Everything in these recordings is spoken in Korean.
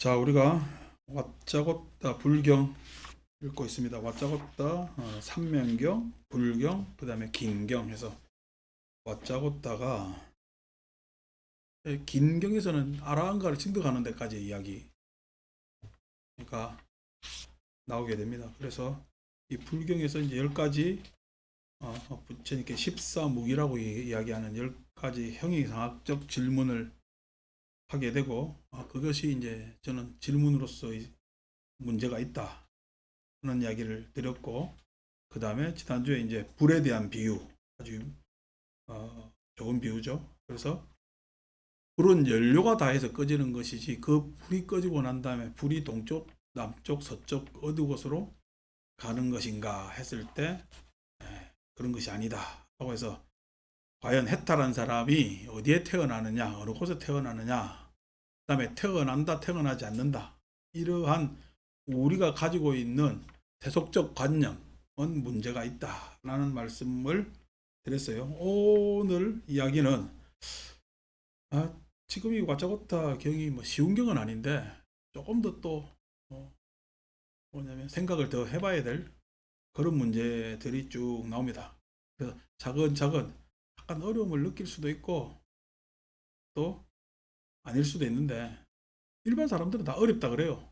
자, 우리가 왓짜고따 불경 읽고 있습니다. 왓짜고따 삼면경, 불경, 그 다음에 긴경 해서 왓짜고따가 긴경에서는 아라한가를 증득하는 데까지 이야기가 나오게 됩니다. 그래서 이 불경에서 이제 10가지 부처님께 십사무기라고 이야기하는 10가지 형이상학적 질문을 하게 되고, 그것이 이제 저는 질문으로서의 문제가 있다 하는 이야기를 드렸고, 그 다음에 지난주에 이제 불에 대한 비유, 아주 좋은 비유죠. 그래서 불은 연료가 닿아서 꺼지는 것이지, 그 불이 꺼지고 난 다음에 불이 동쪽, 남쪽, 서쪽 어느 곳으로 가는 것인가 했을 때 그런 것이 아니다 하고 해서, 과연 해탈한 사람이 어디에 태어나느냐, 어느 곳에 태어나느냐, 그 다음에 태어난다, 태어나지 않는다, 이러한 우리가 가지고 있는 세속적 관념은 문제가 있다라는 말씀을 드렸어요. 오늘 이야기는 지금 이 와짜고타 경이 뭐 쉬운 경은 아닌데, 조금 더 또 뭐냐면 생각을 더 해봐야 될 그런 문제들이 쭉 나옵니다. 그래서 차근차근 약간 어려움을 느낄 수도 있고 또 아닐 수도 있는데, 일반 사람들은 다 어렵다 그래요.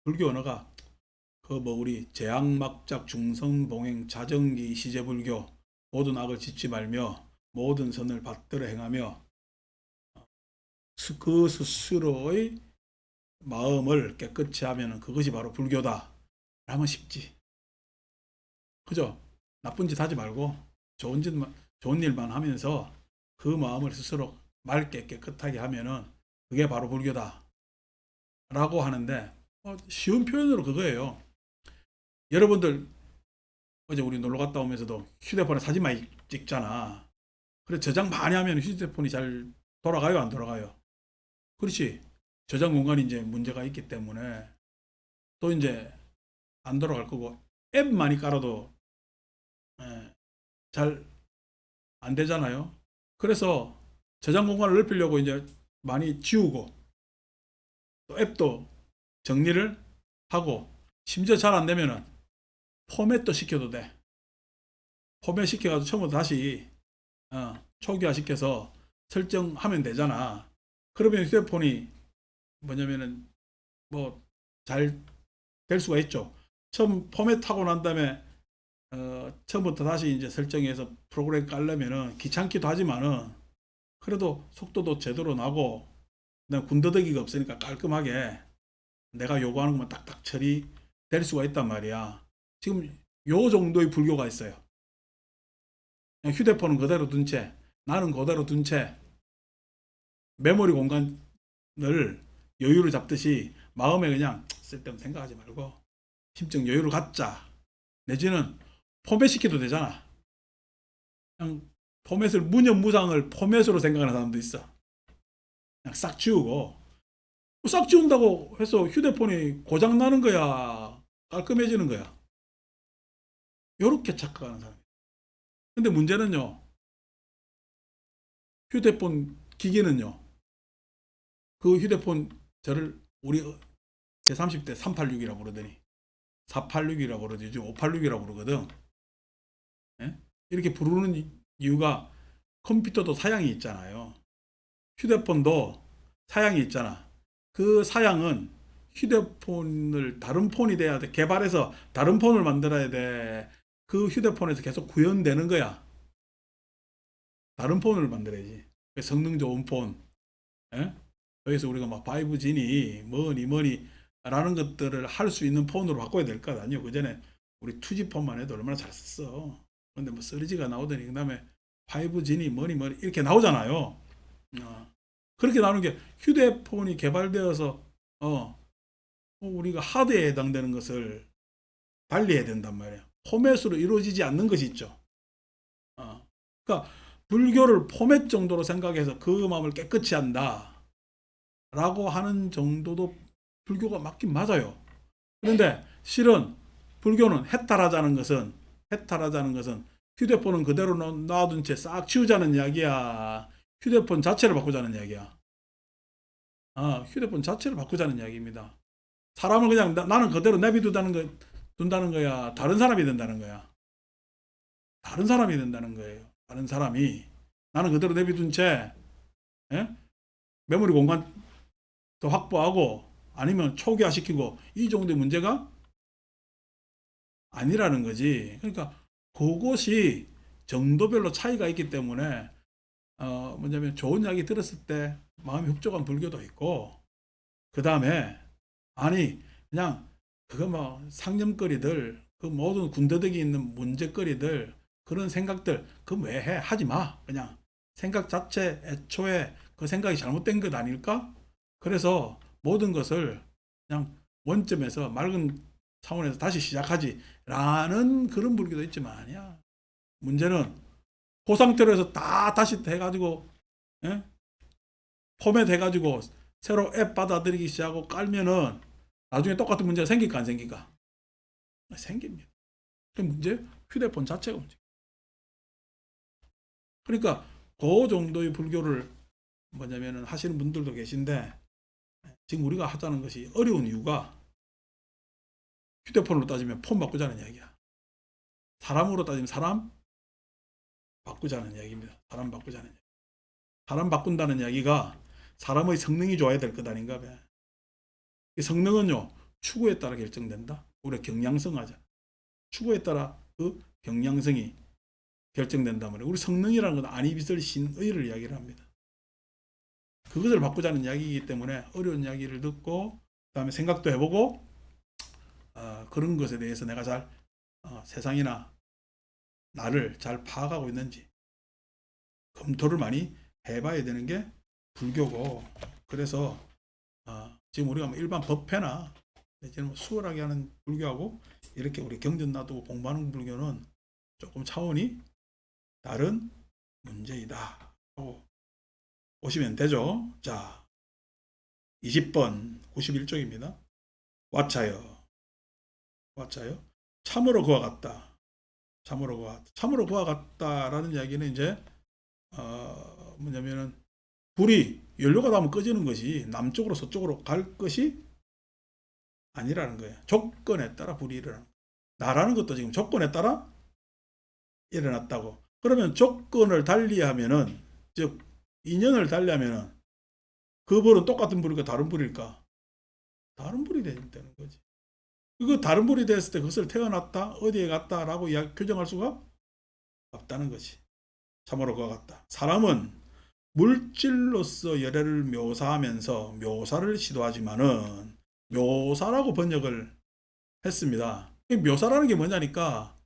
불교 언어가 그 뭐 우리 재앙막작 중성봉행 자정기 시제불교 모든 악을 짓지 말며 모든 선을 받들어 행하며 그 스스로의 마음을 깨끗이 하면 그것이 바로 불교다 라면 쉽지. 그죠? 나쁜 짓 하지 말고 좋은 일만 하면서 그 마음을 스스로 맑게 깨끗하게 하면은 그게 바로 불교다 라고 하는데, 쉬운 표현으로 그거예요. 여러분들 어제 우리 놀러 갔다 오면서도 휴대폰에 사진 많이 찍잖아. 그래, 저장 많이 하면 휴대폰이 잘 돌아가요, 안 돌아가요? 그렇지. 저장 공간이 이제 문제가 있기 때문에 또 이제 안 돌아갈 거고, 앱 많이 깔아도 잘 안 되잖아요. 그래서 저장 공간을 넓히려고 이제 많이 지우고 또 앱도 정리를 하고, 심지어 잘 안 되면은 포맷도 시켜도 돼. 포맷 시켜가지고 처음부터 다시 초기화 시켜서 설정하면 되잖아. 그러면 휴대폰이 뭐냐면은 뭐 잘 될 수가 있죠. 처음 포맷하고 난 다음에 처음부터 다시 이제 설정해서 프로그램 깔려면은 귀찮기도 하지만은 그래도 속도도 제대로 나고, 그다음 군더더기가 없으니까 깔끔하게 내가 요구하는 것만 딱딱 처리될 수가 있단 말이야. 지금 요 정도의 불교가 있어요. 그냥 휴대폰은 그대로 둔 채, 나는 그대로 둔 채 메모리 공간을 여유를 잡듯이 마음에 그냥 쓸데없는 생각하지 말고 심적 여유를 갖자. 내지는 포맷 시켜도 되잖아. 그냥 포맷을, 무념무상을 포맷으로 생각하는 사람도 있어. 그냥 싹 지우고, 싹 지운다고 해서 휴대폰이 고장 나는 거야, 깔끔해지는 거야? 요렇게 착각하는 사람. 근데 문제는요, 휴대폰 기기는요, 그 휴대폰 저를 우리 제30대 386이라고 그러더니 486이라고 그러지, 586이라고 그러거든. 예? 이렇게 부르는 이유가, 컴퓨터도 사양이 있잖아요. 휴대폰도 사양이 있잖아. 그 사양은 휴대폰을 다른 폰이 돼야 돼. 개발해서 다른 폰을 만들어야 돼. 그 휴대폰에서 계속 구현되는 거야. 다른 폰을 만들어야지. 성능 좋은 폰. 예? 여기서 우리가 막 5G니 뭐니 뭐니 라는 것들을 할 수 있는 폰으로 바꿔야 될 것 아니에요. 그 전에 우리 2G 폰만 해도 얼마나 잘 썼어. 근데 뭐 3G가 나오더니 그 다음에 5G니 뭐니 뭐니 이렇게 나오잖아요. 그렇게 나오는 게, 휴대폰이 개발되어서 우리가 하드에 해당되는 것을 달리해야 된단 말이에요. 포맷으로 이루어지지 않는 것이 있죠. 그러니까 불교를 포맷 정도로 생각해서 그 마음을 깨끗이 한다 라고 하는 정도도 불교가 맞긴 맞아요. 그런데 실은 불교는 해탈하자는 것은 휴대폰은 그대로 놔둔 채 싹 치우자는 이야기야. 휴대폰 자체를 바꾸자는 이야기야. 휴대폰 자체를 바꾸자는 이야기입니다. 사람을 그냥 나는 그대로 둔다는 거야. 다른 사람이 된다는 거야. 다른 사람이 된다는 거예요. 다른 사람이 나는 그대로 내비둔 채 예? 메모리 공간 더 확보하고 아니면 초기화시키고 이 정도의 문제가 아니라는 거지. 그러니까 그것이 정도별로 차이가 있기 때문에 뭐냐면 좋은 이야기 들었을 때 마음이 흡족한 불교도 있고 그 다음에 아니 그냥 그거 뭐 상념거리들 그 모든 군더더기 있는 문제거리들 그런 생각들 그 왜 해? 하지 마. 그냥 생각 자체 애초에 그 생각이 잘못된 것 아닐까? 그래서 모든 것을 그냥 원점에서 맑은 차원에서 다시 시작하지 라는 그런 불교도 있지만 아니야. 문제는 그 상태로 해서 다 다시 해가지고 예? 포맷 해가지고 새로 앱 받아들이기 시작하고 깔면은 나중에 똑같은 문제가 생길까 안 생길까? 생깁니다. 그 문제 휴대폰 자체가 문제. 그러니까 그 정도의 불교를 뭐냐면은 하시는 분들도 계신데 지금 우리가 하자는 것이 어려운 이유가 휴대폰으로 따지면 폰 바꾸자는 이야기야. 사람으로 따지면 사람 바꾸자는 이야기입니다. 사람 바꾸자는 이야기. 사람 바꾼다는 이야기가 사람의 성능이 좋아야 될 것 아닌가 봐. 이 성능은요 추구에 따라 결정된다. 우리가 경량성 하자. 추구에 따라 그 경량성이 결정된단 말이에요. 우리 성능이라는 건 안이비설 신의를 이야기를 합니다. 그것을 바꾸자는 이야기이기 때문에 어려운 이야기를 듣고 그다음에 생각도 해보고 그런 것에 대해서 내가 잘 세상이나 나를 잘 파악하고 있는지 검토를 많이 해봐야 되는 게 불교고 그래서 지금 우리가 뭐 일반 법회나 지금 수월하게 하는 불교하고 이렇게 우리 경전 놔두고 공부하는 불교는 조금 차원이 다른 문제이다 하고 보시면 되죠. 자, 20번 91쪽입니다. 왓차여 왓차여 참으로 그와 같다. 참으로 그와 같다. 참으로 그와 같다라는 이야기는 이제 뭐냐면은 불이 연료가 닿으면 꺼지는 것이 남쪽으로 서쪽으로 갈 것이 아니라는 거예요. 조건에 따라 불이 일어나는 거예요. 나라는 것도 지금 조건에 따라 일어났다고. 그러면 조건을 달리하면은 즉 인연을 달리하면은 그 불은 똑같은 불일까 다른 불일까? 다른 불이 되는 거지. 그거 다른 불이 됐을 때 그것을 태어났다 어디에 갔다라고 규정할 수가 없다는 거지. 참으로 그와 같다. 사람은 물질로서 열애를 묘사하면서 묘사를 시도하지만은 묘사라고 번역을 했습니다. 묘사라는 게 뭐냐니까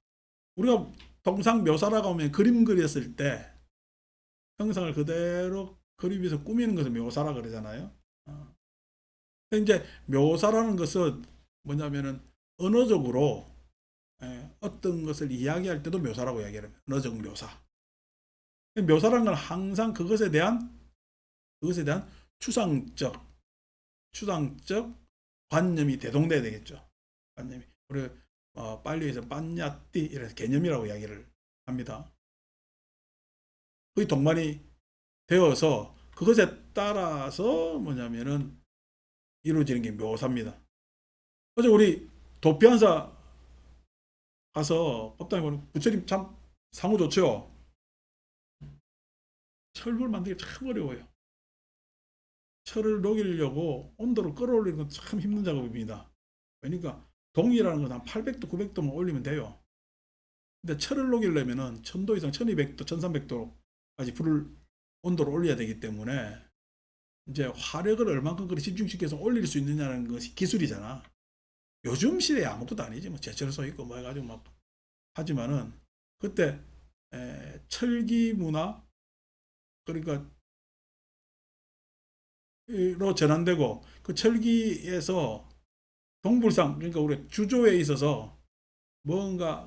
우리가 통상 묘사라고 하면 그림 그렸을 때 형상을 그대로 그림 위에서 꾸미는 것을 묘사라 그러잖아요. 이제 묘사라는 것은 뭐냐면은 언어적으로 어떤 것을 이야기할 때도 묘사라고 이야기를 합니다. 언어적 묘사. 묘사라는 건 항상 그것에 대한 추상적 관념이 대동돼야 되겠죠. 관념이 우리 빨리에서 빤야띠 이런 개념이라고 이야기를 합니다. 그게 동반이 되어서 그것에 따라서 뭐냐면은 이루어지는 게 묘사입니다. 어제 우리 도피한사 가서 법당에 보는 부처님 참 상호 좋죠. 철불 만들기 참 어려워요. 철을 녹이려고 온도를 끌어올리는 건 참 힘든 작업입니다. 그러니까 동이라는 건 한 800도, 900도만 올리면 돼요. 근데 철을 녹이려면은 1000도 이상, 1200도, 1300도까지 불을 온도를 올려야 되기 때문에 이제 화력을 얼만큼 그리 집중시켜서 올릴 수 있느냐는 것이 기술이잖아. 요즘 시대에 아무것도 아니지. 뭐 제철소 있고 뭐 해가지고 막 하지만은 그때 철기 문화 그러니까 로 전환되고 그 철기에서 동불상 그러니까 우리 주조에 있어서 뭔가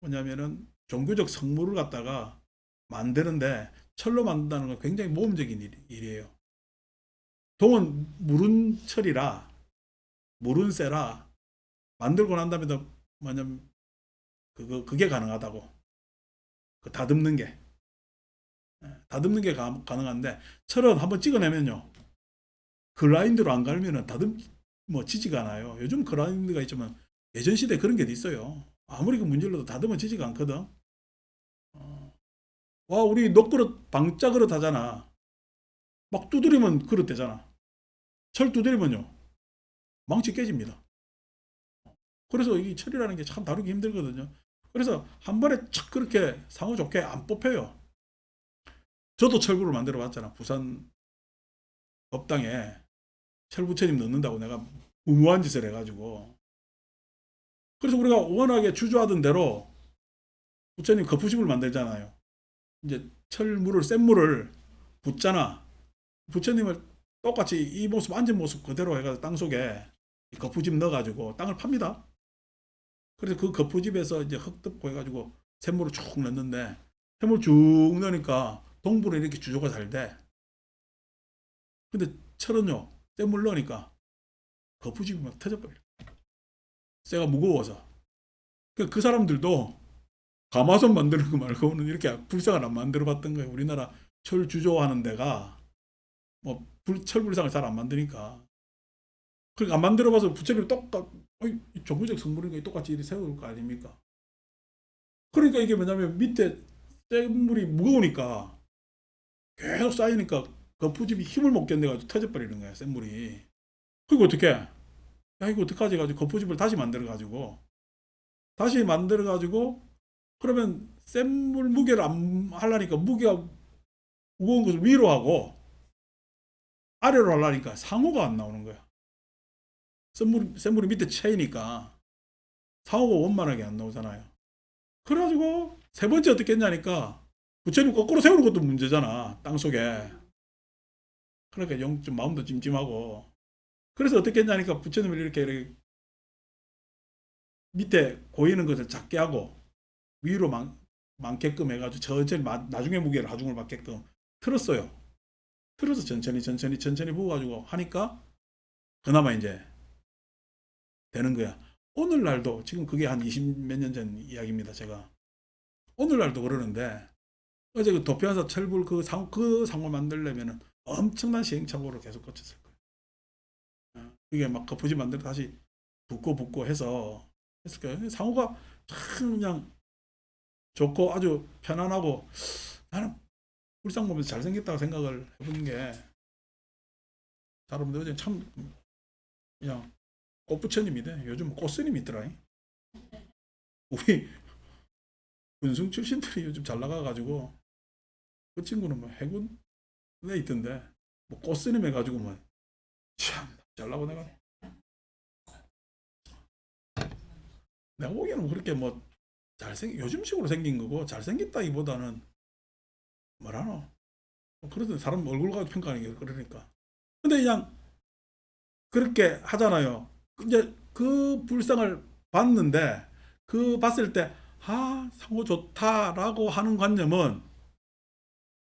뭐냐면은 종교적 성물을 갖다가 만드는데 철로 만든다는 건 굉장히 모험적인 일이에요. 동은 물은 철이라 물은 쇠라 만들고 난 다음에도 뭐냐면 그게 가능하다고 그 다듬는 게 가능한데 철은 한번 찍어내면요 글라인더로 안 갈면은 다듬어지지가 않아요. 요즘 글라인더가 있지만 예전 시대에 그런 게 있어요. 아무리 그 문질러도 다듬어지지가 않거든. 와, 우리 녹그릇, 방짜 그릇 하잖아. 막 두드리면 그릇 되잖아. 철 두드리면요. 망치 깨집니다. 그래서 이 철이라는 게 참 다루기 힘들거든요. 그래서 한 번에 착 그렇게 상호 좋게 안 뽑혀요. 저도 철부를 만들어 봤잖아. 부산 법당에 철부처님 넣는다고 내가 무모한 짓을 해가지고. 그래서 우리가 워낙에 주저하던 대로 부처님 거푸집을 만들잖아요. 이제 철물을, 센 물을 붓잖아. 부처님을 똑같이 이 모습, 앉은 모습 그대로 해가지고 땅 속에 거푸집 넣어가지고 땅을 팝니다. 그래서 그 거푸집에서 이제 흙 덮고 해가지고 샘물을 쭉 넣는데 샘물 쭉 넣으니까 동부는 이렇게 주조가 잘 돼. 근데 철은요, 샘물 넣으니까 거푸집이 막 터져버려. 쇠가 무거워서. 그 사람들도 가마솥 만드는 거 말고는 이렇게 불상을 안 만들어 봤던 거예요. 우리나라 철 주조하는 데가 뭐 철불상을 잘 안 만드니까. 그러니까 안 만들어 봐서 부처님 똑같, 조무적 성물이니까 똑같이 이렇게 세울 거 아닙니까? 그러니까 이게 뭐냐면 밑에 쇠물이 무거우니까 계속 쌓이니까 거푸집이 힘을 못 견뎌가지고 터져버리는 거야, 쇠물이. 그리고 어떻게? 야, 이거 어떡하지? 가지고 거푸집을 다시 만들어가지고, 다시 만들어가지고, 그러면 쇠물 무게를 안 하려니까 무게가 무거운 것을 위로 하고, 아래로 하려니까 상호가 안 나오는 거야. 쇠물이 밑에 채이니까 상호가 원만하게 안 나오잖아요. 그래가지고, 세 번째 어떻게 했냐니까, 부처님 거꾸로 세우는 것도 문제잖아, 땅 속에. 그러니까 좀 마음도 찜찜하고. 그래서 어떻게 했냐니까 부처님을 이렇게 밑에 고이는 것을 작게 하고 위로 많게끔 해가지고 천천히 나중에 무게를 하중을 받게끔 틀었어요. 틀어서 천천히 부어가지고 하니까 그나마 이제 되는 거야. 오늘날도 지금 그게 한 20 몇 년 전 이야기입니다. 제가 오늘날도 그러는데 어제 그 도피한사 철불 그 상을 만들려면은 엄청난 시행착오를 계속 거쳤을 거예요. 이게 막 거푸집 만들어 다시 붓고 해서 했을 거예요. 상호가 참 그냥 좋고 아주 편안하고 나는 불상 보면서 잘생겼다고 생각을 해본 게 여러분들 어제 참 그냥 꽃부처님이네. 요즘 꽃스님 있더라. 우리 군승 출신들이 요즘 잘 나가가지고 그 친구는 뭐 해군에 있던데 뭐 꽃스님 해가지고 뭐 참 잘 나고 내가 보기에는 그렇게 뭐 요즘식으로 생긴 거고 잘생겼다기보다는 뭐라노 그래도 사람 얼굴 가지고 평가하는 게 그러니까 근데 그냥 그렇게 하잖아요. 이제 그 불상을 봤는데 그 봤을 때 상호 좋다라고 하는 관념은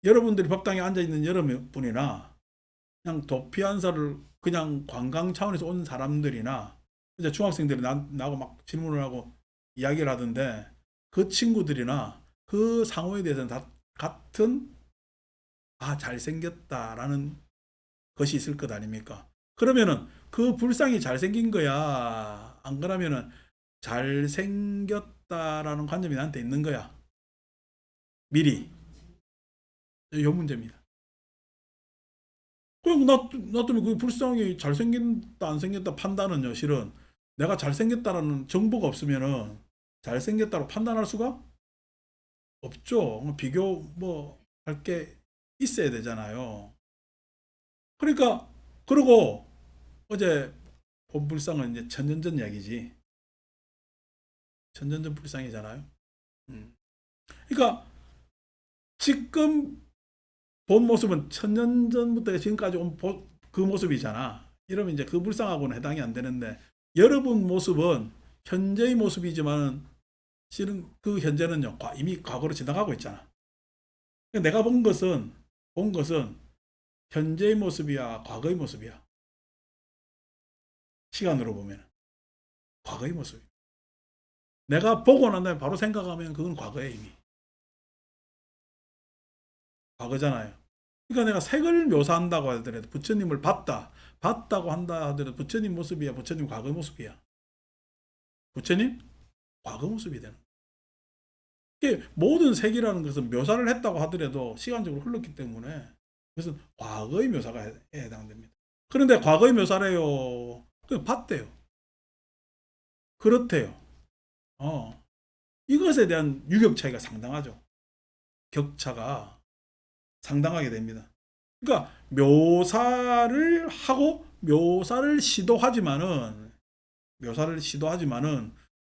여러분들이 법당에 앉아 있는 여러분이나 그냥 도피한사를 그냥 관광 차원에서 온 사람들이나 이제 중학생들이 나하고 막 질문을 하고 이야기를 하던데 그 친구들이나 그 상호에 대해서는 다 같은 잘생겼다라는 것이 있을 것 아닙니까? 그러면은 그 불상이 잘생긴 거야? 안 그러면은 잘생겼다라는 관념이 나한테 있는 거야? 미리. 이 문제입니다. 그럼 나 때문에 그 불상이 잘생겼다 안 생겼다 판단은요, 실은 내가 잘생겼다라는 정보가 없으면은 잘생겼다고 판단할 수가 없죠. 비교 뭐 할 게 있어야 되잖아요. 그러니까 그리고 어제 본 불상은 이제 천년전 이야기지. 천년전 불상이잖아요. 음. 그러니까 지금 본 모습은 천년 전부터 지금까지 온 그 모습이잖아. 이러면 이제 그 불상하고는 해당이 안 되는데 여러분 모습은 현재의 모습이지만 실은 그 현재는요 이미 과거로 지나가고 있잖아. 그러니까 내가 본 것은 현재의 모습이야, 과거의 모습이야. 시간으로 보면 과거의 모습. 내가 보고 난 다음에 바로 생각하면 그건 과거에 이미 과거잖아요. 그러니까 내가 색을 묘사한다고 하더라도 부처님을 봤다고 한다 하더라도 부처님 모습이야, 부처님 과거 모습이야. 부처님 과거 모습이 되는. 이게 모든 색이라는 것은 묘사를 했다고 하더라도 시간적으로 흘렀기 때문에 그것은 과거의 묘사가 해당됩니다. 그런데 과거의 묘사래요. 그 봤대요. 그렇대요. 이것에 대한 유격 차이가 상당하죠. 격차가 상당하게 됩니다. 그러니까 묘사를 하고 묘사를 시도하지만은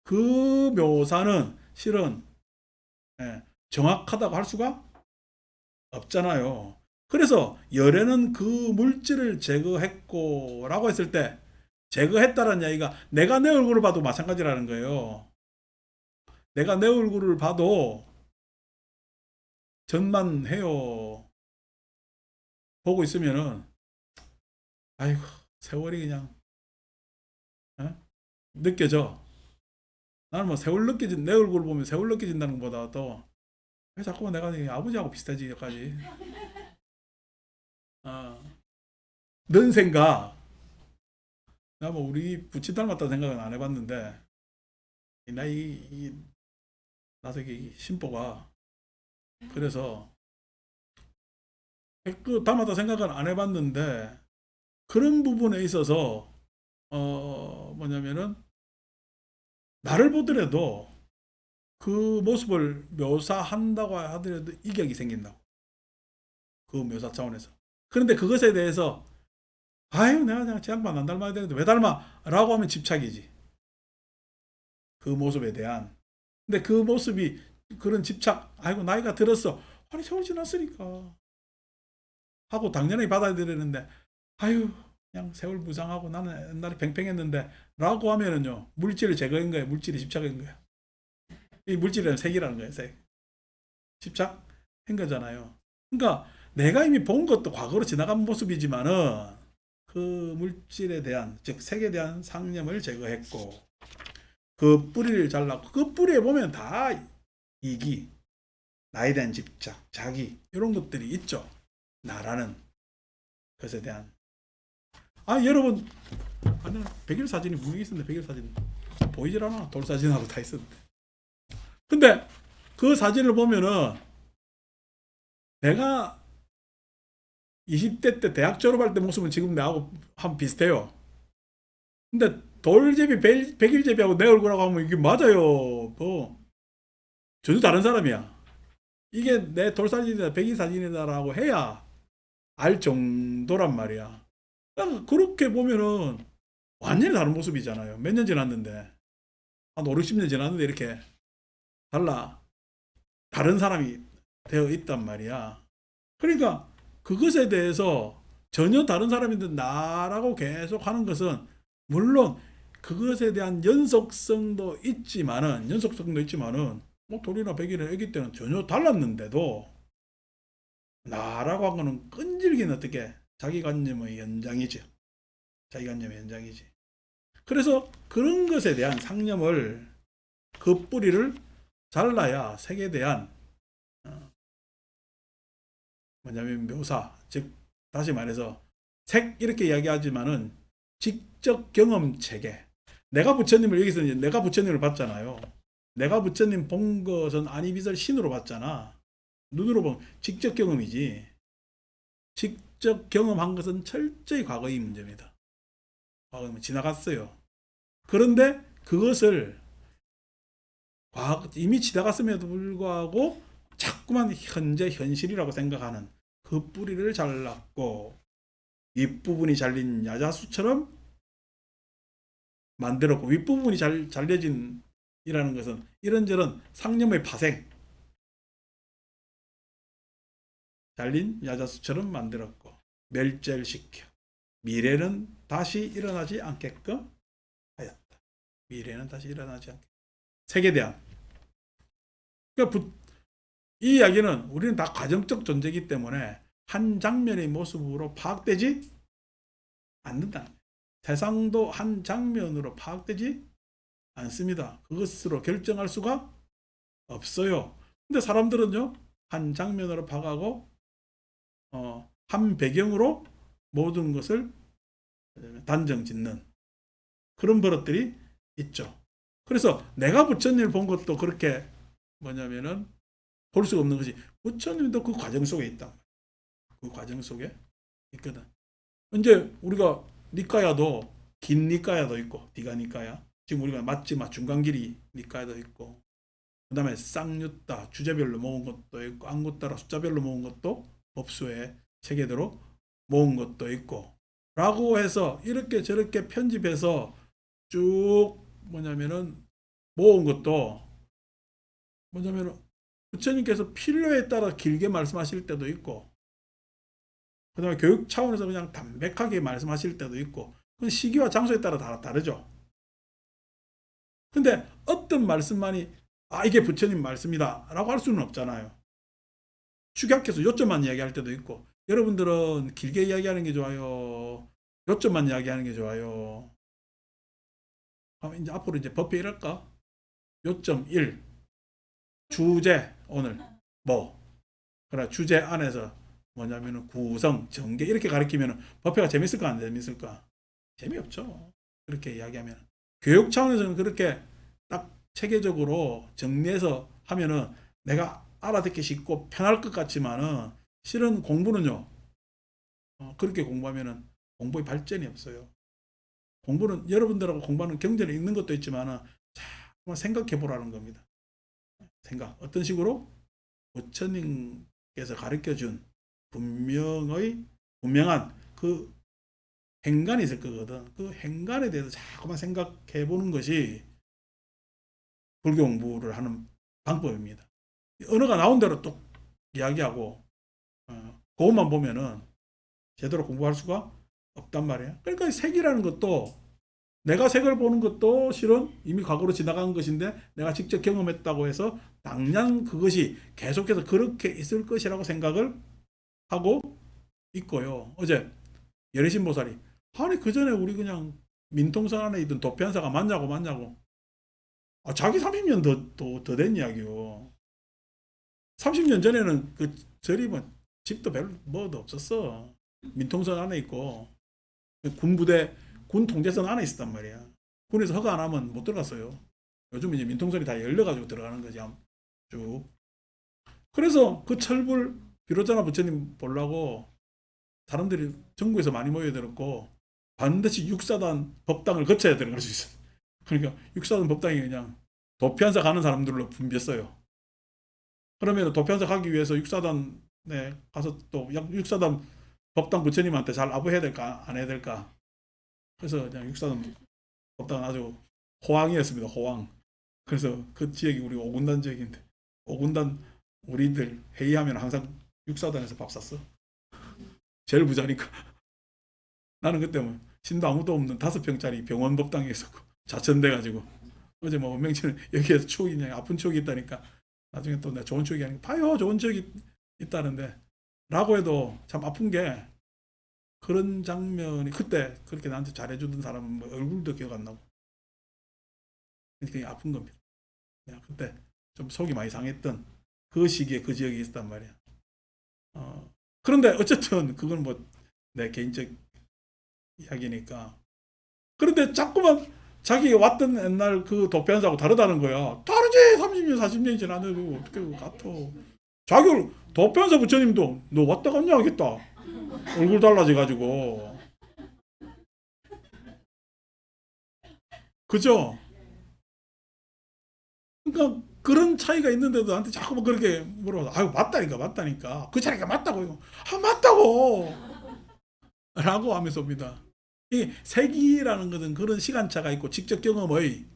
그 묘사는 실은 정확하다고 할 수가 없잖아요. 그래서 열애는 그 물질을 제거했고 라고 했을 때 제거했다는 이야기가 내가 내 얼굴을 봐도 마찬가지라는 거예요. 내가 내 얼굴을 봐도 전만해요. 보고 있으면은 아이고 세월이 그냥 느껴져. 나는 뭐 세월 느껴진 내 얼굴을 보면 세월 느껴진다는 것보다도 왜 자꾸만 내가 아버지하고 비슷하지 여기까지. 넌 생각 나 뭐 우리 부친 닮았다 생각은 안 해봤는데 나도 이게 심보가 그래서 그 닮았다 생각은 안 해봤는데 그런 부분에 있어서 뭐냐면은 나를 보더라도 그 모습을 묘사한다고 하더라도 이격이 생긴다고. 그 묘사 차원에서. 그런데 그것에 대해서 아유 내가 제 양반 안 닮아야 되는데 왜 닮아? 라고 하면 집착이지. 그 모습에 대한. 근데 그 모습이 그런 집착 아이고 나이가 들었어. 아니 세월 지났으니까 하고 당연히 받아들이는데 아유 그냥 세월 무상하고 나는 옛날에 팽팽했는데 라고 하면은요 물질을 제거한 거예요. 물질이 집착한 거예요. 이 물질은 색이라는 거예요. 색. 집착한 거잖아요. 그러니까 내가 이미 본 것도 과거로 지나간 모습이지만은 그 물질에 대한 즉 색에 대한 상념을 제거했고 그 뿌리를 잘랐고 그 뿌리에 보면 다 이기 나에 대한 집착 자기 이런 것들이 있죠. 나라는 것에 대한 여러분 아니 100일 사진이 분명히 있었는데 100일 사진 보이질 않아. 돌 사진하고 다 있었는데 근데 그 사진을 보면은 내가 20대 때 대학 졸업할 때 모습은 지금 나하고 한 비슷해요. 근데 돌제비 100일제비하고 내 얼굴하고 하면 이게 맞아요. 뭐 전혀 다른 사람이야. 이게 내 돌사진이다 100일 사진이다라고 해야 알 정도란 말이야. 그렇게 보면은 완전히 다른 모습이잖아요. 몇 년 지났는데 한 5, 60년 지났는데 이렇게 다른 사람이 되어 있단 말이야. 그러니까 그것에 대해서 전혀 다른 사람인데 나라고 계속 하는 것은 물론 그것에 대한 연속성도 있지만은 뭐 돌이나 백이나 애기 때는 전혀 달랐는데도 나라고 한 거는 끈질긴 어떻게 자기관념의 연장이죠. 자기관념의 연장이지. 그래서 그런 것에 대한 상념을 그 뿌리를 잘라야 색에 대한 뭐냐면 묘사 즉 다시 말해서 색 이렇게 이야기하지만은 직접 경험 체계 내가 부처님을 여기서 이제 내가 부처님을 봤잖아요. 내가 부처님 본 것은 아니비설 신으로 봤잖아. 눈으로 보면 직접 경험이지. 직접 경험한 것은 철저히 과거의 문제입니다. 과거에 지나갔어요. 그런데 그것을 이미 지나갔음에도 불구하고 자꾸만 현재 현실이라고 생각하는 그 뿌리를 잘랐고 윗부분이 잘린 야자수처럼 만들었고 윗부분이 잘려진 이라는 것은 이런저런 상념의 파생 잘린 야자수처럼 만들었고 멸절시켜 미래는 다시 일어나지 않게끔 하였다. 미래는 다시 일어나지 않게 색에 대한 그러니까 이 이야기는 우리는 다 가정적 존재이기 때문에 한 장면의 모습으로 파악되지 않는다. 세상도 한 장면으로 파악되지 않습니다. 그것으로 결정할 수가 없어요. 근데 사람들은요 한 장면으로 파악하고 한 배경으로 모든 것을 단정 짓는 그런 버릇들이 있죠. 그래서 내가 부처님을 본 것도 그렇게 뭐냐면은 볼 수가 없는 것이 부처님도 그 과정 속에 있다. 그 과정 속에 있거든. 이제 우리가 니까야도 긴 니까야도 있고 디가 니까야 지금 우리가 맞지마 중간길이 니까야도 있고 그 다음에 쌍유따 주제별로 모은 것도 있고 안구따라 숫자별로 모은 것도 법수의 체계대로 모은 것도 있고 라고 해서 이렇게 저렇게 편집해서 쭉 뭐냐면은 모은 것도 뭐냐면은 부처님께서 필요에 따라 길게 말씀하실 때도 있고 그 다음에 교육 차원에서 그냥 담백하게 말씀하실 때도 있고 그건 시기와 장소에 따라 다 다르죠. 근데 어떤 말씀만이 이게 부처님 말씀이다 라고 할 수는 없잖아요. 축약해서 요점만 이야기할 때도 있고 여러분들은 길게 이야기하는 게 좋아요? 요점만 이야기하는 게 좋아요? 그럼 이제 앞으로 이제 법회 이럴까? 요점 1 주제 오늘 뭐 그래 주제 안에서 뭐냐면은 구성 전개 이렇게 가르치면은 법회가 재밌을까 안 재밌을까? 재미없죠. 그렇게 이야기하면 교육 차원에서는 그렇게 딱 체계적으로 정리해서 하면은 내가 알아듣기 쉽고 편할 것 같지만은 실은 공부는요 그렇게 공부하면은 공부의 발전이 없어요. 공부는 여러분들하고 공부하는 경전에 있는 것도 있지만은 한번 생각해 보라는 겁니다. 생각 어떤 식으로 부처님께서 가르쳐 준 분명한 그 행간이 있을 거거든. 그 행간에 대해서 자꾸만 생각해 보는 것이 불교 공부를 하는 방법입니다. 언어가 나온 대로 또 이야기하고 그것만 보면은 제대로 공부할 수가 없단 말이에요. 그러니까 색이라는 것도 내가 색을 보는 것도 실은 이미 과거로 지나간 것인데 내가 직접 경험했다고 해서 당장 그것이 계속해서 그렇게 있을 것이라고 생각을 하고 있고요. 어제 열애신보살이 아니 그 전에 우리 그냥 민통선 안에 있던 도피한사가 맞냐고 자기 30년 더 된 이야기요. 30년 전에는 그 절이 뭐 집도 별로 뭐도 없었어. 민통선 안에 있고 군부대 군 통제선 안에 있었단 말이야. 군에서 허가 안 하면 못 들어갔어요. 요즘 이제 민통선이 다 열려가지고 들어가는 거지 쭉. 그래서 그 철불 비로자나 부처님 보려고 사람들이 전국에서 많이 모여들었고 반드시 육사단 법당을 거쳐야 들어갈 수 있어. 그러니까 육사단 법당이 그냥 도피한사 가는 사람들로 붐볐어요. 그러면 도피한사 가기 위해서 육사단에 가서 또 육사단 법당 부처님한테 잘 아부해야 될까 안 해야 될까. 그래서 그냥 육사단 법당은 아주 호황이었습니다. 호황. 그래서 그 지역이 우리 오군단 지역인데 오군단 우리들 회의하면 항상 육사단에서 밥 샀어. 제일 부자니까. 나는 그때 뭐 신도 아무도 없는 5평짜리 병원 법당에 있었고 자천돼가지고 어제 뭐 원명치는 여기에서 추억이 그냥 아픈 추억이 있다니까 나중에 또 내가 좋은 추억이 아니고 봐요 좋은 추억이 있다는데 라고 해도 참 아픈 게 그런 장면이 그때 그렇게 나한테 잘해주던 사람은 뭐 얼굴도 기억 안 나고 그러니까 아픈 겁니다. 내가 그때 좀 속이 많이 상했던 그 시기에 그 지역이 있었단 말이야. 그런데 어쨌든 그건 뭐 내 개인적 이야기니까. 그런데 자꾸만 자기가 왔던 옛날 그 도피한사하고 다르다는 거야. 다르지. 30년 40년이 지났는데 어떻게 같아. 자기 도피한사 부처님도 너 왔다 갔냐 하겠다. 얼굴 달라져가지고. 그죠? 그러니까 그런 차이가 있는데도 나한테 자꾸만 그렇게 물어봐. 아유 맞다니까. 그 차이가 맞다고. 맞다고. 라고 하면서 옵니다. 이 세기라는 것은 그런 시간차가 있고 직접 경험의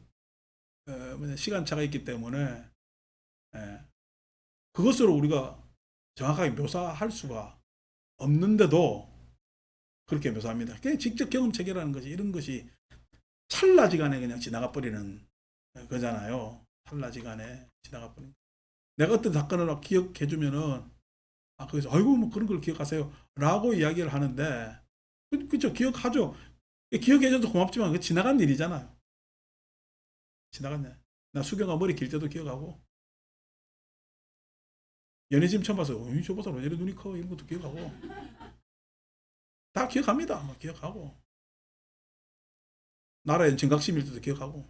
시간차가 있기 때문에 예, 그것으로 우리가 정확하게 묘사할 수가 없는데도 그렇게 묘사합니다. 그게 직접 경험 체계라는 것이 이런 것이 찰나지간에 그냥 지나가 버리는 거잖아요. 찰나지간에 지나가 버리는. 내가 어떤 사건을 막 기억해 주면은 거기서 아이고 뭐 그런 걸 기억하세요라고 이야기를 하는데 그죠 기억하죠. 기억해 줘도 고맙지만 그 지나간 일이잖아요. 지나갔네. 나 수경아 머리 길 때도 기억하고 연예진 처음 봐서 저 보사 왜 이래 눈이 커 이런 것도 기억하고 다 기억합니다. 뭐 기억하고. 나라의 정각심일도 기억하고.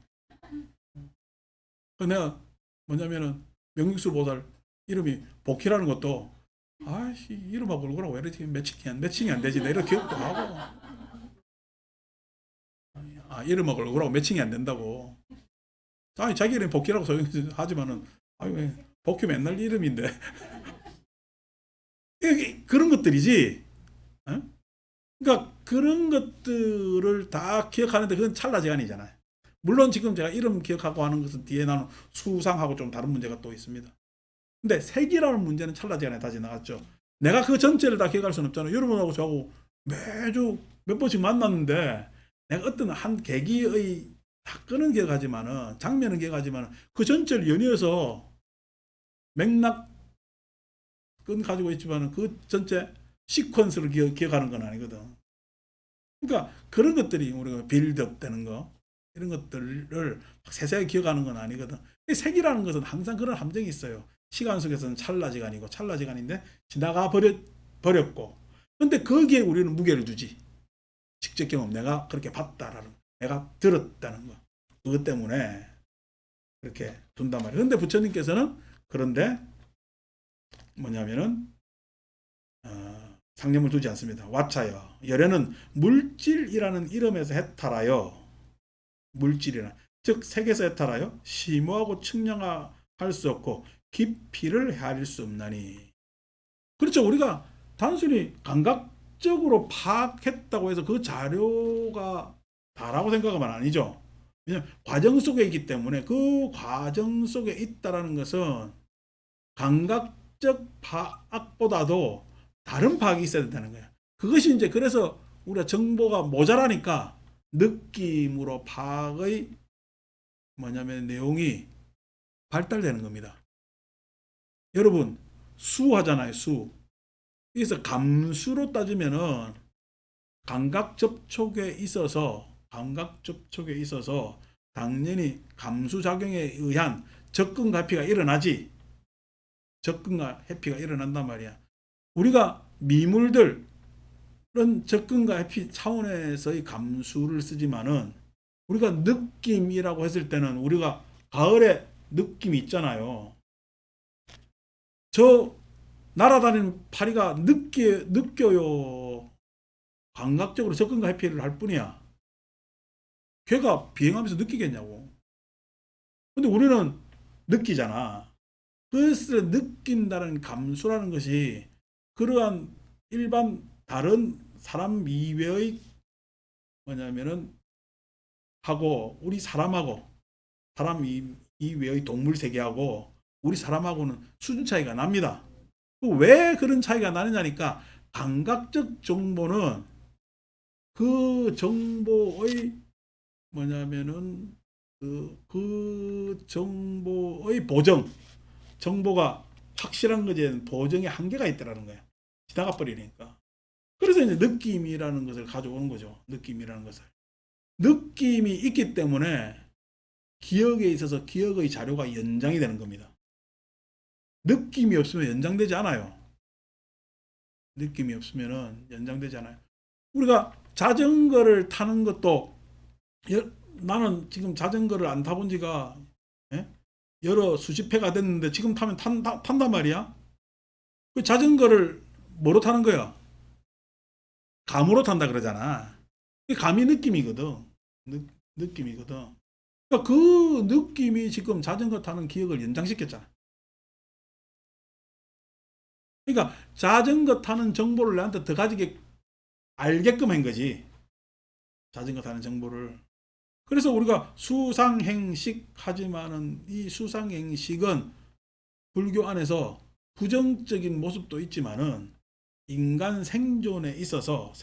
그 내가 뭐냐면은 명령술보살 이름이 복희라는 것도 아씨 이름하고 얼굴하고 왜 이렇게 매칭이 안 되지? 내 이런 기억도 하고. 아 이름하고 얼굴하고 매칭이 안 된다고. 아니 자기 이름 복희라고 하지만은 아니 왜 복희 맨날 이름인데 그런 것들이지. 어? 그러니까 그런 것들을 다 기억하는데 그건 찰나제한이잖아요. 물론 지금 제가 이름 기억하고 하는 것은 뒤에 나는 수상하고 좀 다른 문제가 또 있습니다. 근데 색이라는 문제는 찰나제한에 다 지나갔죠. 내가 그 전체를 다 기억할 수는 없잖아요. 여러분하고 저하고 매주 몇 번씩 만났는데 내가 어떤 한 계기의 사건은 기억하지만은 장면은 기억하지만은 그 전체를 연이어서 맥락은 가지고 있지만은 그 전체 시퀀스를 기억하는 건 아니거든. 그러니까 그런 것들이 우리가 빌드업 되는 거 이런 것들을 세세하게 기억하는 건 아니거든. 색이라는 것은 항상 그런 함정이 있어요. 시간 속에서는 찰나지간이고 찰나지간인데 지나가 버렸고 근데 거기에 우리는 무게를 두지. 직접 경험 내가 그렇게 봤다라는 내가 들었다는 거 그것 때문에 그렇게 둔단 말이에요. 근데 부처님께서는 그런데 뭐냐면은 상념을 두지 않습니다. 와차여 열애는 물질이라는 이름에서 해탈하여 물질이나 즉 색에서 해탈하여 심오하고 측량할 수 없고 깊이를 헤아릴 수 없나니. 그렇죠. 우리가 단순히 감각적으로 파악했다고 해서 그 자료가 다라고 생각하면 아니죠. 왜냐하면 과정 속에 있기 때문에 그 과정 속에 있다라는 것은 감각적 파악보다도 다른 파악이 있어야 된다는 거예요. 그것이 이제 그래서 우리가 정보가 모자라니까 느낌으로 파악의 뭐냐면 내용이 발달되는 겁니다. 여러분 수 하잖아요. 수. 그래서 감수로 따지면은 감각 접촉에 있어서 당연히 감수 작용에 의한 접근과 회피가 일어나지. 접근과 회피가 일어난단 말이야. 우리가 미물들은 접근과 회피 차원에서의 감수를 쓰지만은 우리가 느낌이라고 했을 때는 우리가 가을에 느낌이 있잖아요. 저 날아다니는 파리가 느껴요. 감각적으로 접근과 회피를 할 뿐이야. 걔가 비행하면서 느끼겠냐고. 근데 우리는 느끼잖아. 그래서 느낀다는 감수라는 것이 그러한 일반 다른 사람 이외의 뭐냐면은 하고 우리 사람하고 사람 이외의 동물 세계하고 우리 사람하고는 수준 차이가 납니다. 왜 그런 차이가 나느냐니까 감각적 정보는 그 정보의 뭐냐면은 그 정보의 정보가 확실한 것에 보정의 한계가 있다라는 거야. 지나가 버리니까. 그래서 이제 느낌이라는 것을 가져오는 거죠. 느낌이라는 것을. 느낌이 있기 때문에 기억에 있어서 기억의 자료가 연장이 되는 겁니다. 느낌이 없으면 연장되지 않아요. 느낌이 없으면 연장되지 않아요. 우리가 자전거를 타는 것도 나는 지금 자전거를 안 타본 지가 예? 여러 수십 회가 됐는데 지금 타면 탄단 말이야. 그 자전거를 뭐로 타는 거야? 감으로 탄다 그러잖아. 감이 느낌이거든. 느낌이거든. 그러니까 그 느낌이 지금 자전거 타는 기억을 연장시켰잖아. 그러니까 자전거 타는 정보를 나한테 더 가지게 알게끔 한 거지. 자전거 타는 정보를. 그래서 우리가 수상행식 하지만은 이 수상행식은 불교 안에서 부정적인 모습도 있지만은 인간 생존에 있어서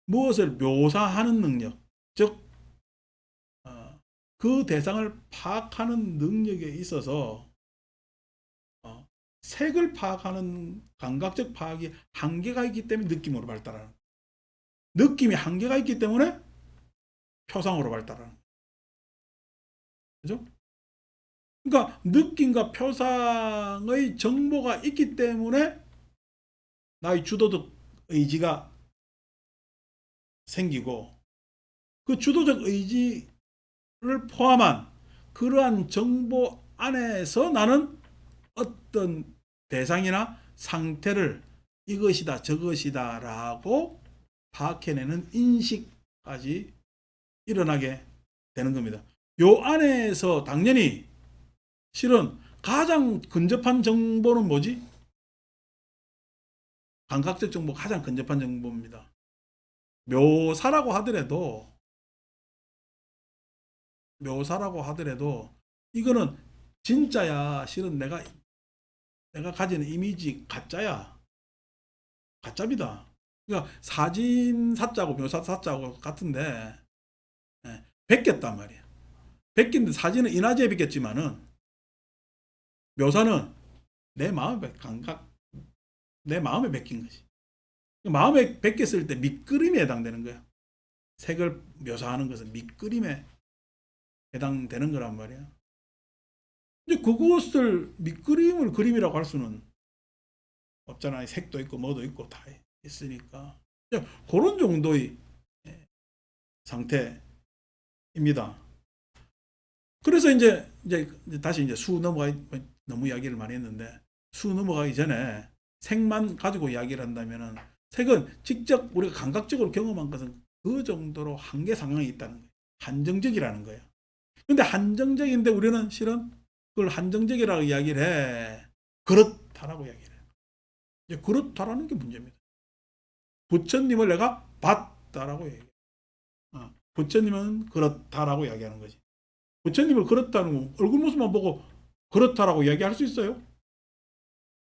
무엇을 묘사하는 능력, 즉 그 대상을 파악하는 능력에 있어서 색을 파악하는 감각적 파악이 한계가 있기 때문에 느낌으로 발달하는, 느낌이 한계가 있기 때문에 표상으로 발달하는, 그죠? 그러니까 느낌과 표상의 정보가 있기 때문에 나의 주도적 의지가 생기고 그 주도적 의지를 포함한 그러한 정보 안에서 나는 어떤 대상이나 상태를 이것이다 저것이다 라고 파악해내는 인식까지 일어나게 되는 겁니다. 요 안에서 당연히 실은 가장 근접한 정보는 뭐지? 감각적 정보 가장 근접한 정보입니다. 묘사라고 하더라도 이거는 진짜야. 실은 내가 가지는 이미지 가짜야. 가짜입니다. 그러니까 사진 사자고 묘사 사자고 같은데 베꼈단 말이야. 베낀데 사진은 인화제에 베꼈지만은 묘사는 내 마음의 감각, 내 마음에 베낀 거지. 마음에 베꼈을 때 밑그림에 해당되는 거야. 색을 묘사하는 것은 밑그림에 해당되는 거란 말이야. 이제 그것을 밑그림을 그림이라고 할 수는 없잖아요. 색도 있고 뭐도 있고 다 있으니까. 그런 정도의 상태입니다. 그래서 이제 다시 이제 수 넘어가 너무 이야기를 많이 했는데 수 넘어가기 전에 색만 가지고 이야기를 한다면은 색은 직접 우리가 감각적으로 경험한 것은 그 정도로 한계 상황이 있다는 거예요. 한정적이라는 거예요. 근데 한정적인데 우리는 실은 그걸 한정적이라고 이야기를 해. 그렇다라고 이야기를 해. 이제 그렇다라는 게 문제입니다. 부처님을 내가 봤다라고 얘기해. 부처님은 그렇다라고 이야기하는 거지. 부처님을 그렇다는 거 얼굴 모습만 보고 그렇다라고 이야기할 수 있어요?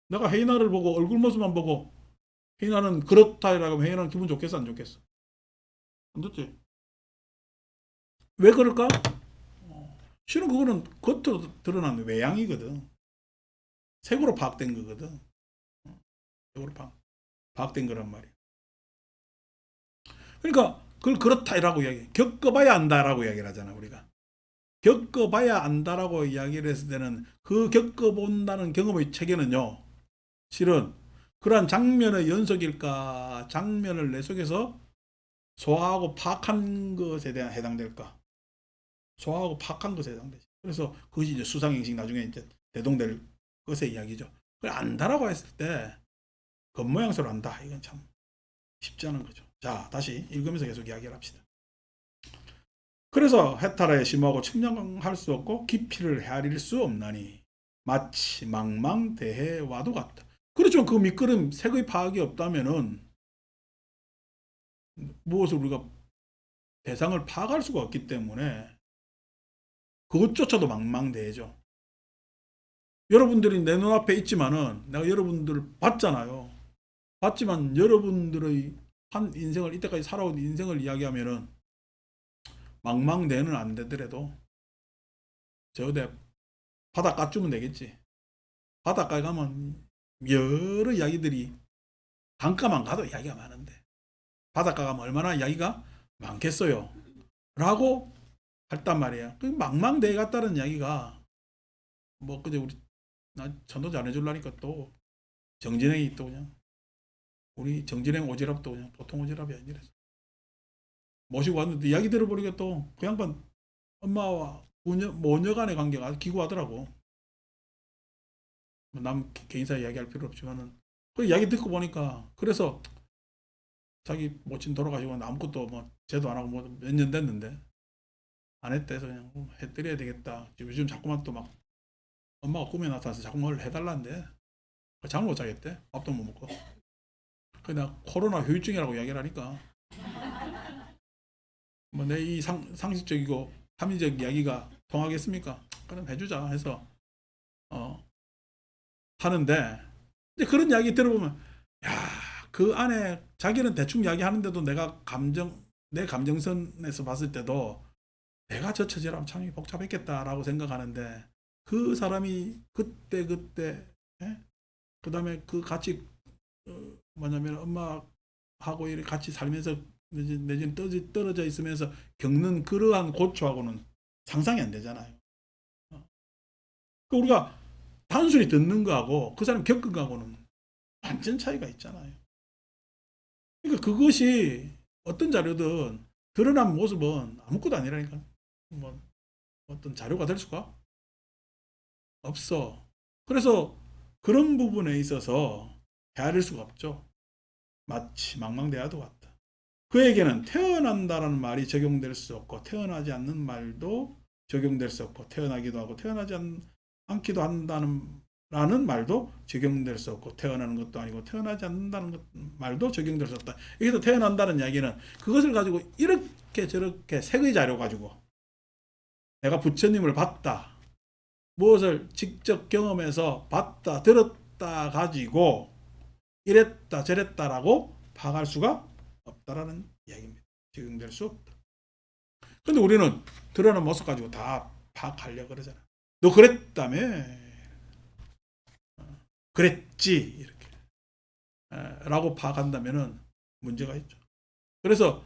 내가 헤이나를 보고 얼굴 모습만 보고 헤이나는 그렇다라고 하면 헤이나는 기분 좋겠어 안 좋겠어? 안 좋지? 왜 그럴까? 실은 그거는 겉으로 드러난 외양이거든. 색으로 파악된 거거든. 색으로 파악된 거란 말이야. 그러니까 그걸 그렇다라고 이야기해. 겪어봐야 안다라고 이야기를 하잖아 우리가. 겪어봐야 안다라고 이야기를 했을 때는 그 겪어본다는 경험의 체계는요. 실은 그러한 장면의 연속일까 장면을 내 속에서 소화하고 파악한 것에 대한 해당될까 소화하고 파악한 것에 해당되죠. 그래서 그것이 이제 수상행식 나중에 이제 대동될 것의 이야기죠. 그걸 안다라고 했을 때 겉모양새로 안다 이건 참 쉽지 않은 거죠. 자 다시 읽으면서 계속 이야기를 합시다. 그래서 해탈하에 심하고 측량할 수 없고 깊이를 헤아릴 수 없나니 마치 망망대해와도 같다. 그렇지만 그 밑그림 색의 파악이 없다면은 무엇을 우리가 대상을 파악할 수가 없기 때문에 그것조차도 망망대해죠. 여러분들이 내 눈앞에 있지만은 내가 여러분들을 봤잖아요. 봤지만 여러분들의 한 인생을 이때까지 살아온 인생을 이야기하면은 망망대해는 안 되더라도 저대 바닷가 주면 되겠지. 바닷가에 가면 여러 이야기들이 강가만 가도 이야기가 많은데 바닷가 가면 얼마나 이야기가 많겠어요. 라고 했단 말이에요. 그 망망대해 같다는 이야기가 뭐 그저 우리 나 전도 잘해주려니까 또 정진행이 또 그냥 우리 정진행 오지랖도 그냥 보통 오지랖이 아니라서 모시고 왔는데 이야기 들어보니까 또 그 양반 엄마와 모녀 간의 관계가 아주 기구하더라고. 남 개인사 이야기할 필요 없지만은 그 이야기 듣고 보니까 그래서 자기 모친 돌아가시고 아무것도 뭐 제도 안 하고 뭐 몇 년 됐는데 안 했대. 해서 그냥 해드려야 되겠다. 요즘 자꾸만 또 막 엄마가 꿈에 나타나서 자꾸 뭘 해달라는데 잠을 못 자겠대. 밥도 못 먹고. 그냥 코로나 후유증이라고 이야기를 하니까 뭐 내 이 상식적이고 합리적 이야기가 통하겠습니까? 그럼 해주자 해서 하는데 근데 그런 이야기 들어보면 야 그 안에 자기는 대충 이야기하는데도 내 감정선에서 봤을 때도 내가 저 처지라면 참 복잡했겠다라고 생각하는데 그 사람이 그때 그 다음에 그 같이 뭐냐면 엄마하고 이렇게 같이 살면서 내지는 떨어져 있으면서 겪는 그러한 고초하고는 상상이 안 되잖아요. 우리가 단순히 듣는 거하고 그 사람 겪은 거하고는 완전 차이가 있잖아요. 그러니까 그것이 어떤 자료든 드러난 모습은 아무것도 아니라니까. 뭐 어떤 자료가 될 수가 없어. 그래서 그런 부분에 있어서 헤아릴 수가 없죠. 마치 망망대하도 같다. 그에게는 태어난다라는 말이 적용될 수 없고 태어나지 않는 말도 적용될 수 없고 태어나기도 하고 태어나지 않기도 한다는 라는 말도 적용될 수 없고 태어나는 것도 아니고 태어나지 않는다는 말도 적용될 수 없다. 여기서 태어난다는 이야기는 그것을 가지고 이렇게 저렇게 색의 자료 가지고 내가 부처님을 봤다. 무엇을 직접 경험해서 봤다, 들었다 가지고 이랬다, 저랬다라고 파악할 수가 없다라는 이야기입니다. 적용될 수 없다. 근데 우리는 드러난 모습 가지고 다 파악하려고 그러잖아. 너 그랬다며? 그랬지? 이렇게. 라고 파악한다면은 문제가 있죠. 그래서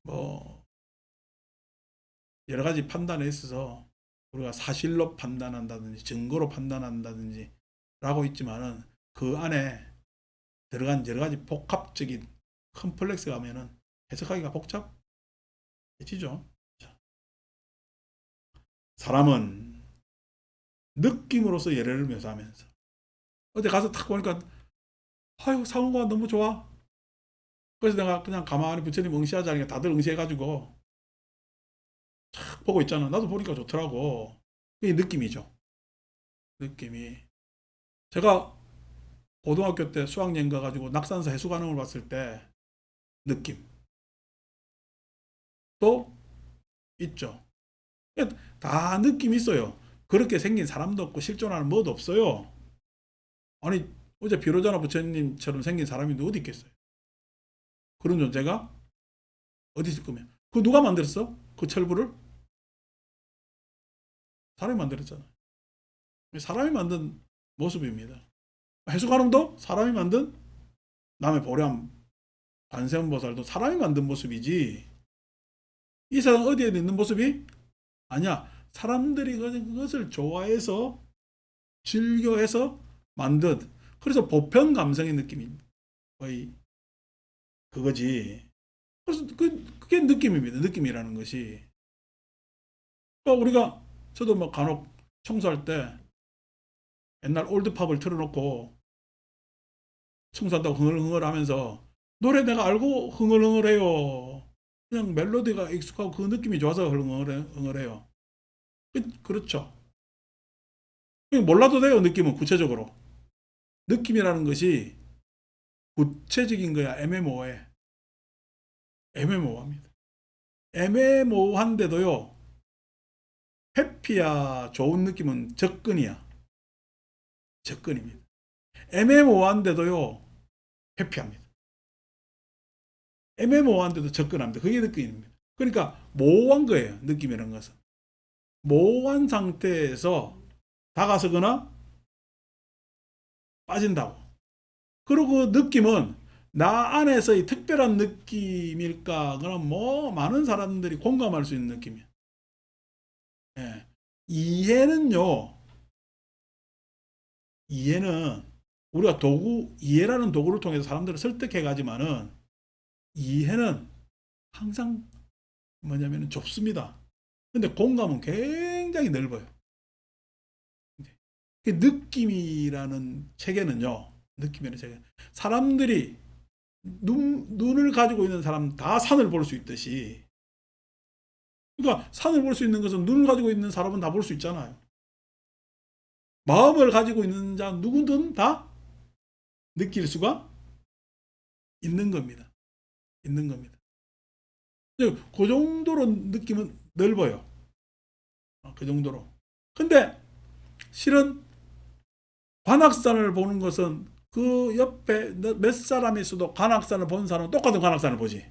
뭐 여러 가지 판단에 있어서 우리가 사실로 판단한다든지 증거로 판단한다든지 라고 있지만은 그 안에 들어간 여러 가지 복합적인 컴플렉스가 하면은 해석하기가 복잡해지죠. 사람은 느낌으로서 예를 묘사하면서 어디 가서 탁 보니까 아유 상호가 너무 좋아. 그래서 내가 그냥 가만히 부처님 응시하자니까 다들 응시해가지고 탁 보고 있잖아. 나도 보니까 좋더라고. 그게 느낌이죠. 느낌이. 제가 고등학교 때 수학여행 가가지고 낙산사 해수관을 봤을 때 느낌 또 있죠. 다 느낌이 있어요. 그렇게 생긴 사람도 없고 실존하는 뭐도 없어요. 아니 어제 비로자나 부처님처럼 생긴 사람이 어디 있겠어요. 그런 존재가 어디 있을 거면. 그 누가 만들었어? 그 철부를? 사람이 만들었잖아. 사람이 만든 모습입니다. 해수관음도 사람이 만든 남의 보람, 관세음보살도 사람이 만든 모습이지 이 세상 어디에 있는 모습이 아니야. 사람들이 그것을 좋아해서 즐겨해서 만든 그래서 보편 감성의 느낌이 거의 그거지. 그래서 그게 느낌입니다. 느낌이라는 것이. 그러니까 우리가 저도 뭐 간혹 청소할 때 옛날 올드팝을 틀어놓고 청소한다고 흥얼흥얼 하면서 노래 내가 알고 흥얼흥얼해요. 그냥 멜로디가 익숙하고 그 느낌이 좋아서 흥얼흥얼해요. 그렇죠. 몰라도 돼요. 느낌은 구체적으로. 느낌이라는 것이 구체적인 거야. 애매모호해. 애매모호합니다. 애매모호한데도요. 해피야 좋은 느낌은 접근이야. 접근입니다. 애매모호한데도요. 해피합니다. 애매모호한데도 접근합니다. 그게 느낌입니다. 그러니까 모호한 거예요. 느낌이라는 것은. 모호한 상태에서 다가서거나 빠진다고. 그리고 느낌은 나 안에서의 특별한 느낌일까? 그럼 뭐 많은 사람들이 공감할 수 있는 느낌이야. 예. 이해는요. 이해는 우리가 이해라는 도구를 통해서 사람들을 설득해 가지만은 이해는 항상 뭐냐면 좁습니다. 근데 공감은 굉장히 넓어요. 느낌이라는 체계는요. 느낌이라는 체계. 사람들이 눈을 가지고 있는 사람 다 산을 볼 수 있듯이 그러니까 산을 볼 수 있는 것은 눈을 가지고 있는 사람은 다 볼 수 있잖아요. 마음을 가지고 있는 자 누구든 다 느낄 수가 있는 겁니다. 있는 겁니다. 그 정도로 느낌은 넓어요. 그 정도로. 근데 실은 관악산을 보는 것은 그 옆에 몇 사람이 있어도 관악산을 본 사람은 똑같은 관악산을 보지.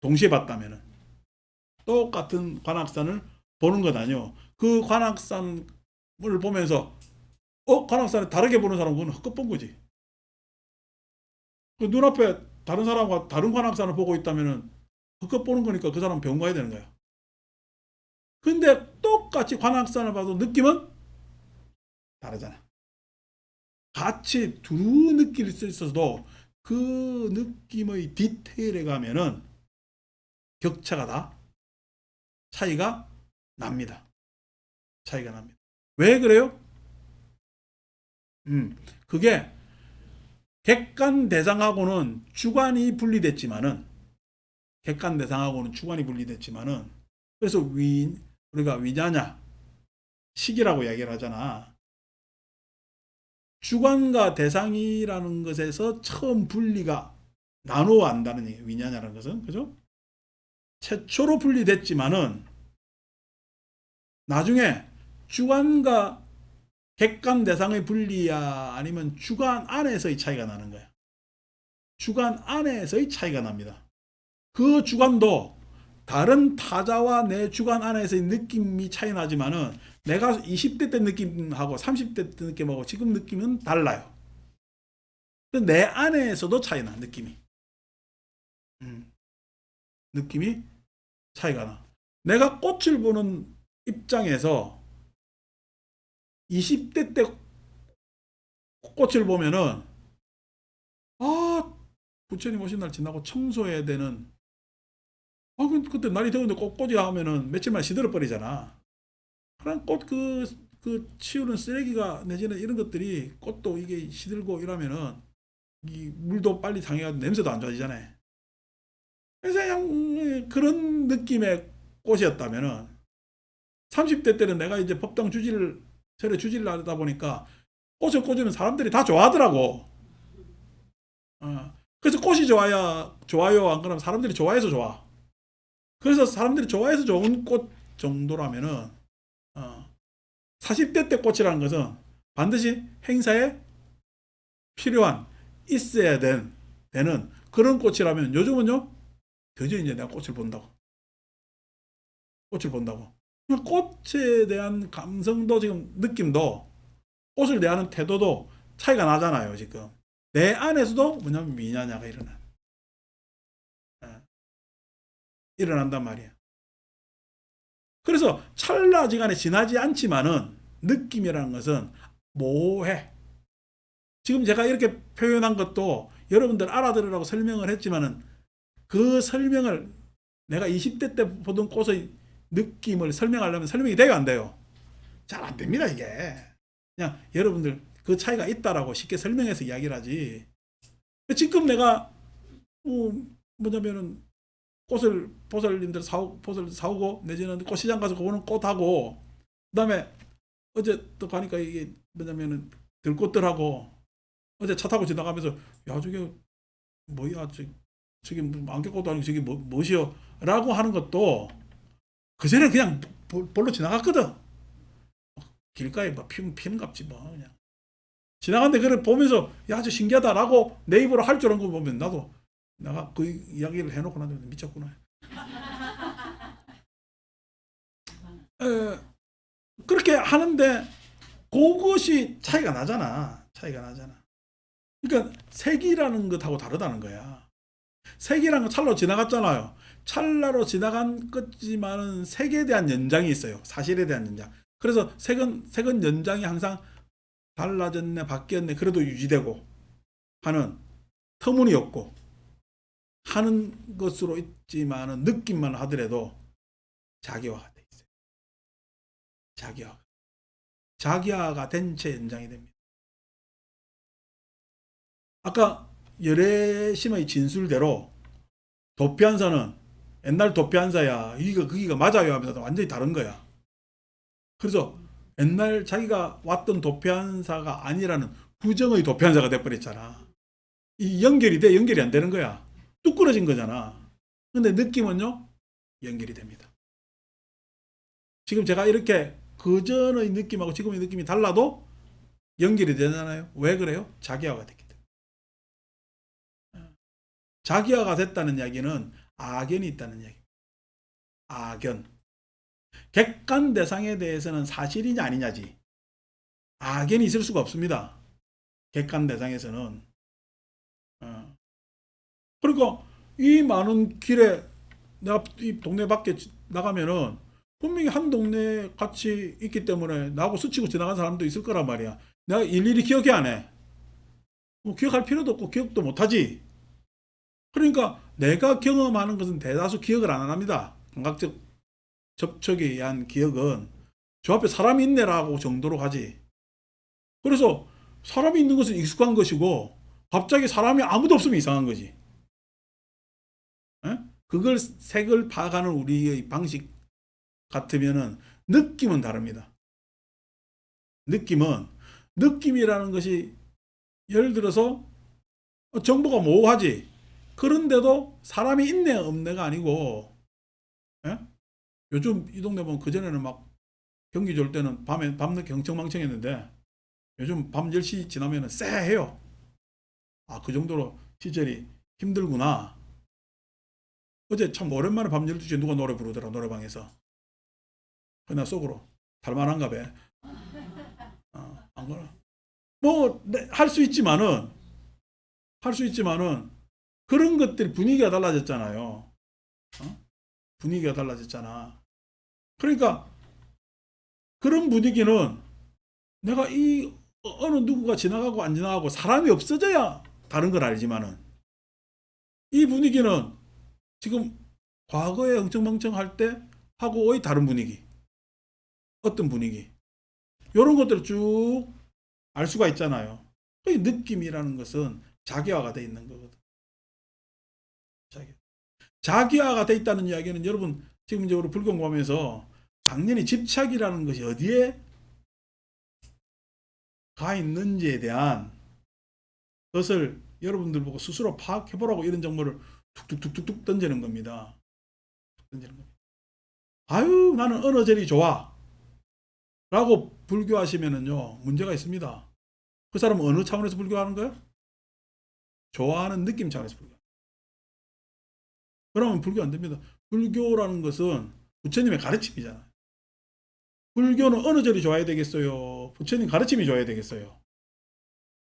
동시에 봤다면은. 똑같은 관악산을 보는 것 아니요. 그 관악산을 보면서 관악산을 다르게 보는 사람은 그건 헛것 본 거지. 그 눈앞에 다른 사람과 다른 관악산을 보고 있다면은 헛것 보는 거니까 그 사람은 병 가야 되는 거야. 근데 똑같이 관악산을 봐도 느낌은 다르잖아. 같이 두루 느낄 수 있어도 그 느낌의 디테일에 가면은 격차가 다 차이가 납니다. 차이가 납니다. 왜 그래요? 그게 객관 대상하고는 주관이 분리됐지만은 그래서 우리가 위냐냐 식이라고 이야기를 하잖아. 주관과 대상이라는 것에서 처음 분리가 나누어 안다는 얘기예요. 위냐냐라는 것은. 그죠? 최초로 분리됐지만은 나중에 주관과 객관 대상의 분리야 아니면 주관 안에서의 차이가 나는 거야. 주관 안에서의 차이가 납니다. 그 주관도 다른 타자와 내 주관 안에서의 느낌이 차이 나지만은 내가 20대 때 느낌하고 30대 때 느낌하고 지금 느낌은 달라요. 내 안에서도 차이 나, 느낌이. 느낌이 차이가 나. 내가 꽃을 보는 입장에서 20대 때 꽃을 보면은 부처님 오신 날 지나고 청소해야 되는 그때 날이 더운데 꽃꽂이 하면은 며칠 만에 시들어버리잖아. 그런 꽃 치우는 쓰레기가 내지는 이런 것들이 꽃도 이게 시들고 이러면은 이 물도 빨리 상해가지고 냄새도 안 좋아지잖아요. 그래서 그냥 그런 느낌의 꽃이었다면은 30대 때는 내가 이제 법당 절에 주지를 하다 보니까 꽃을 꽂으면 사람들이 다 좋아하더라고. 그래서 꽃이 좋아요 안 그러면 사람들이 좋아해서 좋아. 그래서 사람들이 좋아해서 좋은 꽃 정도라면은 40대 때 꽃이라는 것은 반드시 행사에 필요한 있어야 되는 그런 꽃이라면 요즘은요 드디어 이제 내가 꽃을 본다고 꽃에 대한 감성도 지금 느낌도 꽃을 대하는 태도도 차이가 나잖아요. 지금 내 안에서도 뭐냐면 미냐냐가 일어난단 말이야. 그래서 찰나지간에 지나지 않지만은 느낌이라는 것은 모호해. 지금 제가 이렇게 표현한 것도 여러분들 알아들으라고 설명을 했지만은 그 설명을 내가 20대 때 보던 꽃의 느낌을 설명하려면 설명이 돼요, 안 돼요? 잘 안 됩니다, 이게. 그냥 여러분들 그 차이가 있다라고 쉽게 설명해서 이야기를 하지. 지금 내가 뭐냐면은 보살님들 꽃을 사오고 내지는 꽃시장 가서 보는 꽃하고 그다음에 어제 또 가니까 이게 뭐냐면은 들꽃들하고 어제 차 타고 지나가면서 야 저게 뭐야 저게 안개꽃도 아니고 저게 무엇이요? 라고 하는 것도 그전에 그냥 볼로 지나갔거든. 길가에 뭐 피는갑지 뭐 그냥 지나갔는데 그걸 보면서 야 저 신기하다라고 내 입으로 할 줄 아는 거 보면 나도 내가 그 이야기를 해놓고 나면 미쳤구나. 그렇게 하는데 그것이 차이가 나잖아. 그러니까 색이라는 것하고 다르다는 거야. 색이라는 건 찰나로 지나갔잖아요. 찰나로 지나간 것지만은 색에 대한 연장이 있어요. 사실에 대한 연장. 그래서 색은 연장이 항상 달라졌네, 바뀌었네, 그래도 유지되고 하는 터무니없고 하는 것으로 있지만은 느낌만 하더라도 자기화가 돼 있어요. 자기화가 된 채 연장이 됩니다. 아까 열애심의 진술대로 도피한사는 옛날 도피한사야 거기가 맞아요 하면서 완전히 다른 거야. 그래서 옛날 자기가 왔던 도피한사가 아니라는 부정의 도피한사가 돼버렸잖아. 이 연결이 돼? 연결이 안 되는 거야. 뚝 끊어진 거잖아. 근데 느낌은요? 연결이 됩니다. 지금 제가 이렇게 그전의 느낌하고 지금의 느낌이 달라도 연결이 되잖아요. 왜 그래요? 자기화가 됐기 때문에. 자기화가 됐다는 이야기는 악연이 있다는 이야기입니다. 악연. 객관 대상에 대해서는 사실이냐 아니냐지. 악연이 있을 수가 없습니다. 객관 대상에서는. 그러니까 이 많은 길에 내가 이 동네 밖에 나가면은 분명히 한 동네 같이 있기 때문에 나하고 스치고 지나간 사람도 있을 거란 말이야. 내가 일일이 기억해 안 해. 뭐 기억할 필요도 없고 기억도 못하지. 그러니까 내가 경험하는 것은 대다수 기억을 안 합니다. 감각적 접촉에 의한 기억은 저 앞에 사람이 있네라고 정도로 가지. 그래서 사람이 있는 것은 익숙한 것이고 갑자기 사람이 아무도 없으면 이상한 거지. 에? 그걸 색을 파악하는 우리의 방식 같으면은 느낌은 다릅니다. 느낌이라는 것이 예를 들어서 정보가 모호하지. 그런데도 사람이 있네 없네가 아니고, 예? 요즘 이 동네 보면 그전에는 막 경기 좋을 때는 밤늦게 흥청망청했는데 요즘 밤 10시 지나면은 쎄해요. 아, 그 정도로 시절이 힘들구나. 어제 참 오랜만에 밤 12시에 누가 노래 부르더라, 노래방에서. 그나 속으로 달만한가 봐. 안 그래. 뭐, 할 수 있지만은, 그런 것들이 분위기가 달라졌잖아요. 분위기가 달라졌잖아. 그러니까, 그런 분위기는 내가 이 어느 누구가 지나가고 안 지나가고 사람이 없어져야 다른 걸 알지만은, 이 분위기는 지금 과거에 흥청망청할 때 하고의 다른 분위기. 어떤 분위기. 이런 것들을 쭉 알 수가 있잖아요. 이 느낌이라는 것은 자기화가 돼 있는 거거든. 자기화가 돼 있다는 이야기는 여러분 지금 이제 우리 불교 공부하면서 당연히 집착이라는 것이 어디에 가 있는지에 대한 것을 여러분들 보고 스스로 파악해보라고 이런 정보를 툭툭툭툭 던지는 겁니다. 아유, 나는 어느 절이 좋아 라고 불교하시면은요 문제가 있습니다. 그 사람은 어느 차원에서 불교하는 거예요? 좋아하는 느낌 차원에서 불교. 그러면 불교 안 됩니다. 불교라는 것은 부처님의 가르침이잖아요. 불교는 어느 절이 좋아야 되겠어요? 부처님 가르침이 좋아야 되겠어요?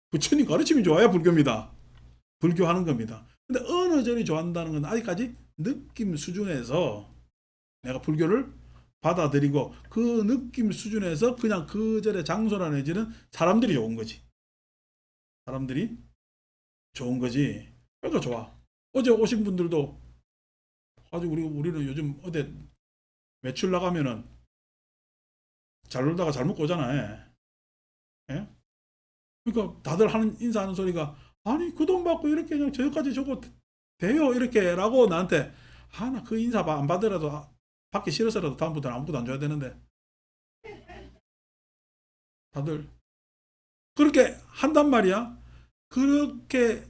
부처님 가르침이 좋아야 불교입니다. 불교하는 겁니다. 근데 어느 절이 좋아한다는 건 아직까지 느낌 수준에서 내가 불교를 받아들이고 그 느낌 수준에서 그냥 그 절의 장소나 내지는 사람들이 좋은 거지. 사람들이 좋은 거지. 그러니까 좋아. 어제 오신 분들도 아주 우리는 요즘 어디 매출 나가면은 잘 놀다가 잘못 오잖아요. 예? 그러니까 다들 하는 인사하는 소리가 아니 그 돈 받고 이렇게 그냥 저기까지 저거 돼요 이렇게라고 나한테 나 그 인사 안 받으라도 받기 싫어서라도 다음부터는 아무것도 안 줘야 되는데 다들 그렇게 한단 말이야. 그렇게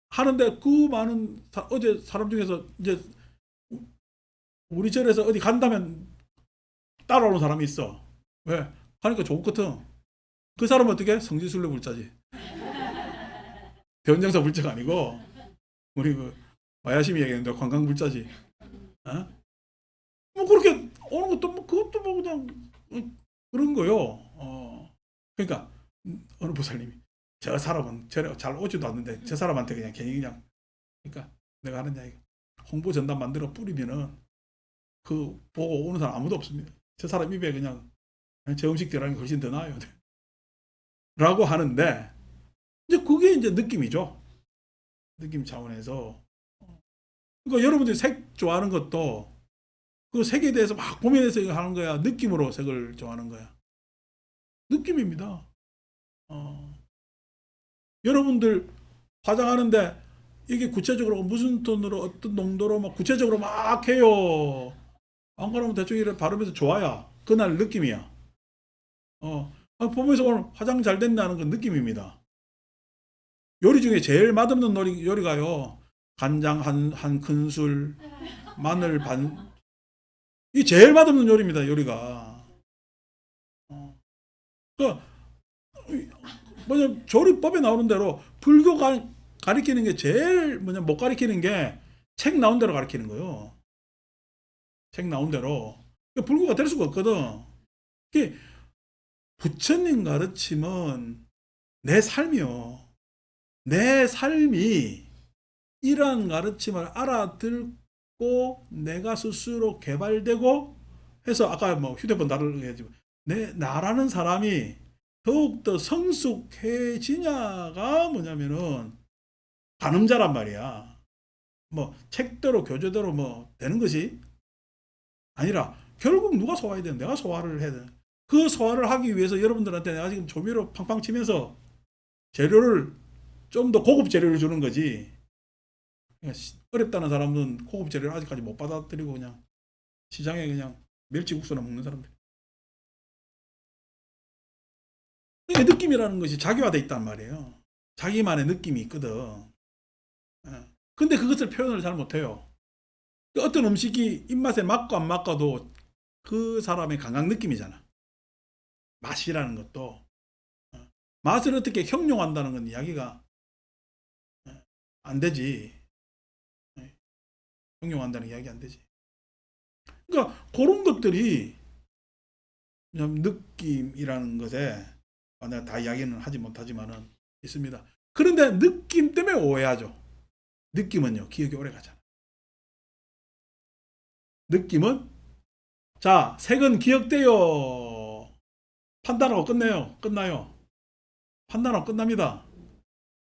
하는데 그 많은 어제 사람 중에서 이제 우리 절에서 어디 간다면 따라오는 사람이 있어. 왜? 하니까 좋거든. 그 사람은 어떻게? 성지순례 불자지. 변장사 불자가 아니고 우리 그 마야심이 얘기했는데 관광 불자지. 어? 뭐 그렇게 오는 것도 뭐 그것도 뭐 그냥 그런 거요. 그러니까 어느 보살님이 저 사람은 절에 잘 오지도 않는데 저 사람한테 그냥 괜히 그냥 그러니까 내가 하는 이야기 홍보 전단 만들어 뿌리면은 그 보고 오는 사람 아무도 없습니다. 저 사람 입에 그냥 저 음식 들어가는 게 훨씬 더 나아요. 라고 하는데 이제 그게 이제 느낌이죠. 느낌 차원에서. 그러니까 여러분들이 색 좋아하는 것도 그 색에 대해서 막 고민해서 하는 거야. 느낌으로 색을 좋아하는 거야. 느낌입니다. 여러분들 화장하는데 이게 구체적으로 무슨 톤으로 어떤 농도로 막 구체적으로 막 해요. 안 그러면 대충 이렇게 바르면서 좋아야 그날 느낌이야. 보면서 오늘 화장 잘 됐다는 건 느낌입니다. 요리 중에 제일 맛없는 요리가요. 간장 한 큰술, 마늘 반. 이 제일 맛없는 요리입니다. 요리가. 그 뭐냐 조리법에 나오는 대로 불교가 가리키는 게 제일 뭐냐 못 가리키는 게 책 나온 대로 가리키는 거요. 책 나온 대로. 불교가 될 수가 없거든. 부처님 가르침은 내 삶이요. 내 삶이 이러한 가르침을 알아듣고 내가 스스로 개발되고 해서 아까 뭐 휴대폰 나를 얘기했지만 나라는 사람이 더욱더 성숙해지냐가 뭐냐면은 가늠자란 말이야. 뭐 책대로 교재대로 뭐 되는 것이 아니라 결국 누가 소화해야 돼? 내가 소화를 해야 돼. 그 소화를 하기 위해서 여러분들한테 내가 지금 조미료 팡팡 치면서 재료를 좀 더 고급 재료를 주는 거지. 어렵다는 사람은 고급 재료를 아직까지 못 받아들이고 그냥 시장에 그냥 멸치국수나 먹는 사람들. 그 느낌이라는 것이 자기화돼 있단 말이에요. 자기만의 느낌이 있거든. 예. 근데 그것을 표현을 잘 못해요. 어떤 음식이 입맛에 맞고 안 맞고도 그 사람의 감각 느낌이잖아. 맛이라는 것도. 맛을 어떻게 형용한다는 건 이야기가 안 되지. 형용한다는 이야기 안 되지. 그러니까 그런 것들이 느낌이라는 것에 내가 다 이야기는 하지 못하지만은 있습니다. 그런데 느낌 때문에 오해하죠. 느낌은요, 기억이 오래 가잖아. 느낌은 자, 색은 기억돼요. 판단하고 끝내요. 끝나요. 판단하고 끝납니다.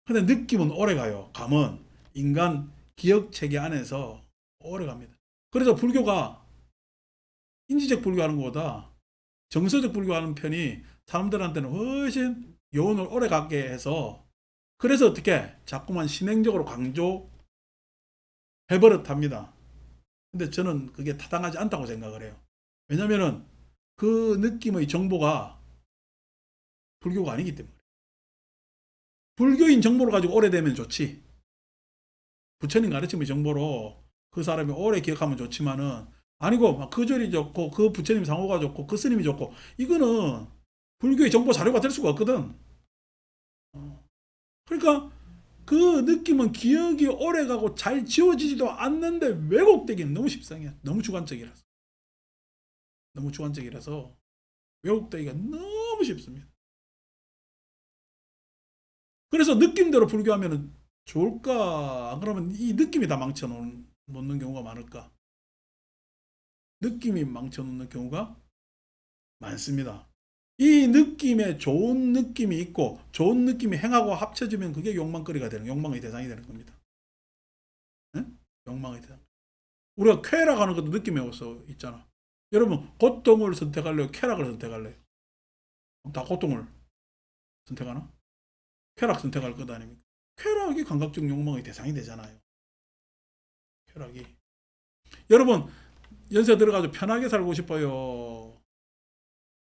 근데 느낌은 오래 가요. 감은 인간 기억 체계 안에서 오래 갑니다. 그래서 불교가 인지적 불교하는 것보다 정서적 불교하는 편이 사람들한테는 훨씬 여운을 오래 가게 해서 그래서 어떻게 자꾸만 신행적으로 강조해버릇합니다. 근데 저는 그게 타당하지 않다고 생각을 해요. 왜냐면은 그 느낌의 정보가 불교가 아니기 때문에. 불교인 정보를 가지고 오래되면 좋지. 부처님 가르침의 정보로 그 사람이 오래 기억하면 좋지만은 아니고 그 절이 좋고 그 부처님 상호가 좋고 그 스님이 좋고 이거는 불교의 정보 자료가 될 수가 없거든. 그러니까 그 느낌은 기억이 오래가고 잘 지워지지도 않는데 왜곡되기는 너무 십상이야. 너무 주관적이라서. 너무 주관적이라서 왜곡되기가 너무 쉽습니다. 그래서 느낌대로 불교하면 좋을까? 안 그러면 이 느낌이 다 망쳐놓는 경우가 많을까? 느낌이 망쳐놓는 경우가 많습니다. 이 느낌에 좋은 느낌이 있고 좋은 느낌이 행하고 합쳐지면 그게 욕망거리가 되는 욕망의 대상이 되는 겁니다. 응? 욕망의 대상. 우리가 쾌락 하는 것도 느낌에 오서 있잖아. 여러분 고통을 선택할래요? 쾌락을 선택할래요? 다 고통을 선택하나? 쾌락 선택할 것 아닙니까? 쾌락이 감각적 욕망의 대상이 되잖아요. 쾌락이. 여러분 연세 들어가지고 편하게 살고 싶어요.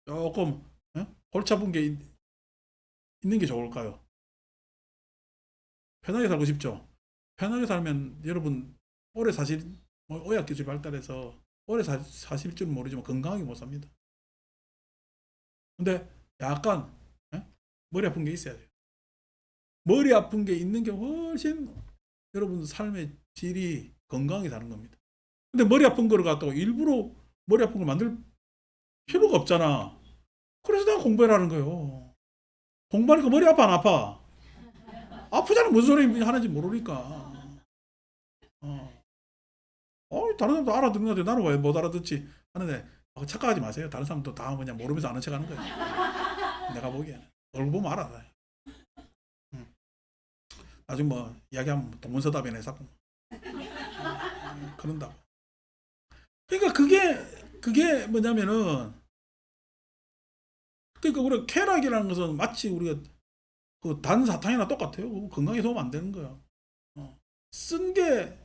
조금 골치 아픈 게 있는 게 좋을까요? 편하게 살고 싶죠. 편하게 살면 여러분 오래 사실 의학 기술이 발달해서 오래 사실 줄 모르지만 건강하게 못 삽니다. 근데 약간 머리 아픈 게 있어야 돼요. 머리 아픈 게 있는 게 훨씬 여러분 삶의 질이 건강하게 사는 겁니다. 근데 머리 아픈 거를 갖다가 일부러 머리 아픈 걸 만들 필요가 없잖아. 그래서 내가 공부를 하는 거예요. 공부하니까 머리 아파 안 아파? 아프잖아. 무슨 소리 하는지 모르니까. 어. 다른 사람도 알아듣는 것 같아. 나는 왜 못 알아듣지? 하는데 착각하지 마세요. 다른 사람도 다 그냥 모르면서 아는 척 하는 거예요. 내가 보기에는. 얼굴 보면 알아. 응. 나중에 뭐 이야기하면 동문서답이네 자꾸. 그런다고. 그러니까 그게 뭐냐면은 그러니까 우리가 쾌락이라는 것은 마치 우리가 그 단 사탕이나 똑같아요. 건강에 도움 안 되는 거야. 쓴 게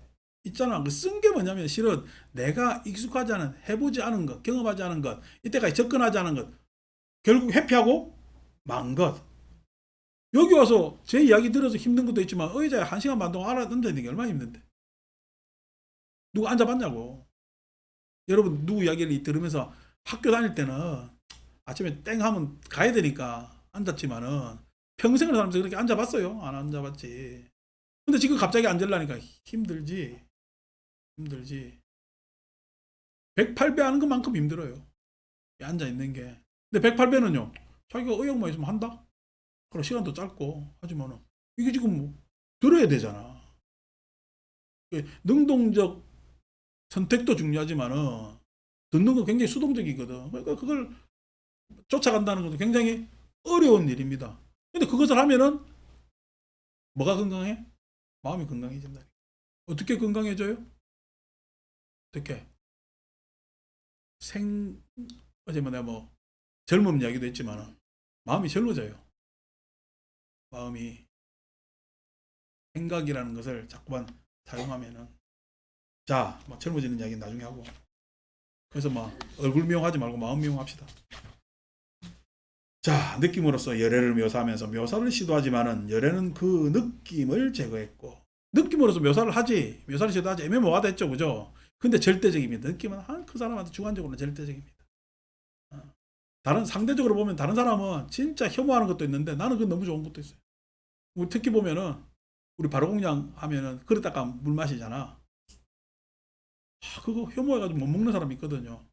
있잖아. 그 쓴 게 뭐냐면 실은 내가 익숙하지 않은 해보지 않은 것, 경험하지 않은 것, 이때까지 접근하지 않은 것, 결국 회피하고 만 것. 여기 와서 제 이야기 들어서 힘든 것도 있지만 의자에 1시간 반 동안 앉아 있는 게 얼마나 힘든데. 누가 앉아봤냐고. 여러분 누구 이야기를 들으면서 학교 다닐 때는 아침에 땡 하면 가야 되니까 앉았지만은 평생을 살면서 그렇게 앉아봤어요? 안 앉아봤지. 근데 지금 갑자기 앉으려니까 힘들지. 힘들지. 108배 하는 것만큼 힘들어요. 앉아있는 게. 근데 108배는요, 자기가 의욕만 있으면 한다? 그럼 시간도 짧고, 하지만은, 이게 지금 뭐, 들어야 되잖아. 능동적 선택도 중요하지만은, 듣는 건 굉장히 수동적이거든. 그러니까 그걸 쫓아간다는 것도 굉장히 어려운 일입니다. 근데 그것을 하면은 뭐가 건강해? 마음이 건강해진다. 어떻게 건강해져요? 어떻게? 생, 어제 뭐 내가 뭐 젊음 이야기도 했지만 마음이 젊어져요. 마음이 생각이라는 것을 자꾸만 사용하면은 자, 막 젊어지는 이야기는 나중에 하고 그래서 막 얼굴 미용하지 말고 마음 미용합시다. 자, 느낌으로써 열애를 묘사하면서 묘사를 시도하지만은 열애는 그 느낌을 제거했고 느낌으로서 묘사를 하지 묘사를 시도하지 애매모호하다 했죠, 그죠? 근데 절대적입니다. 느낌은 그 사람한테 주관적으로는 절대적입니다. 어. 다른 상대적으로 보면 다른 사람은 진짜 혐오하는 것도 있는데 나는 그건 너무 좋은 것도 있어요. 특히 보면은 우리 바로공양 하면은 그러다가 물 마시잖아. 그거 혐오해가지고 못 먹는 사람이 있거든요.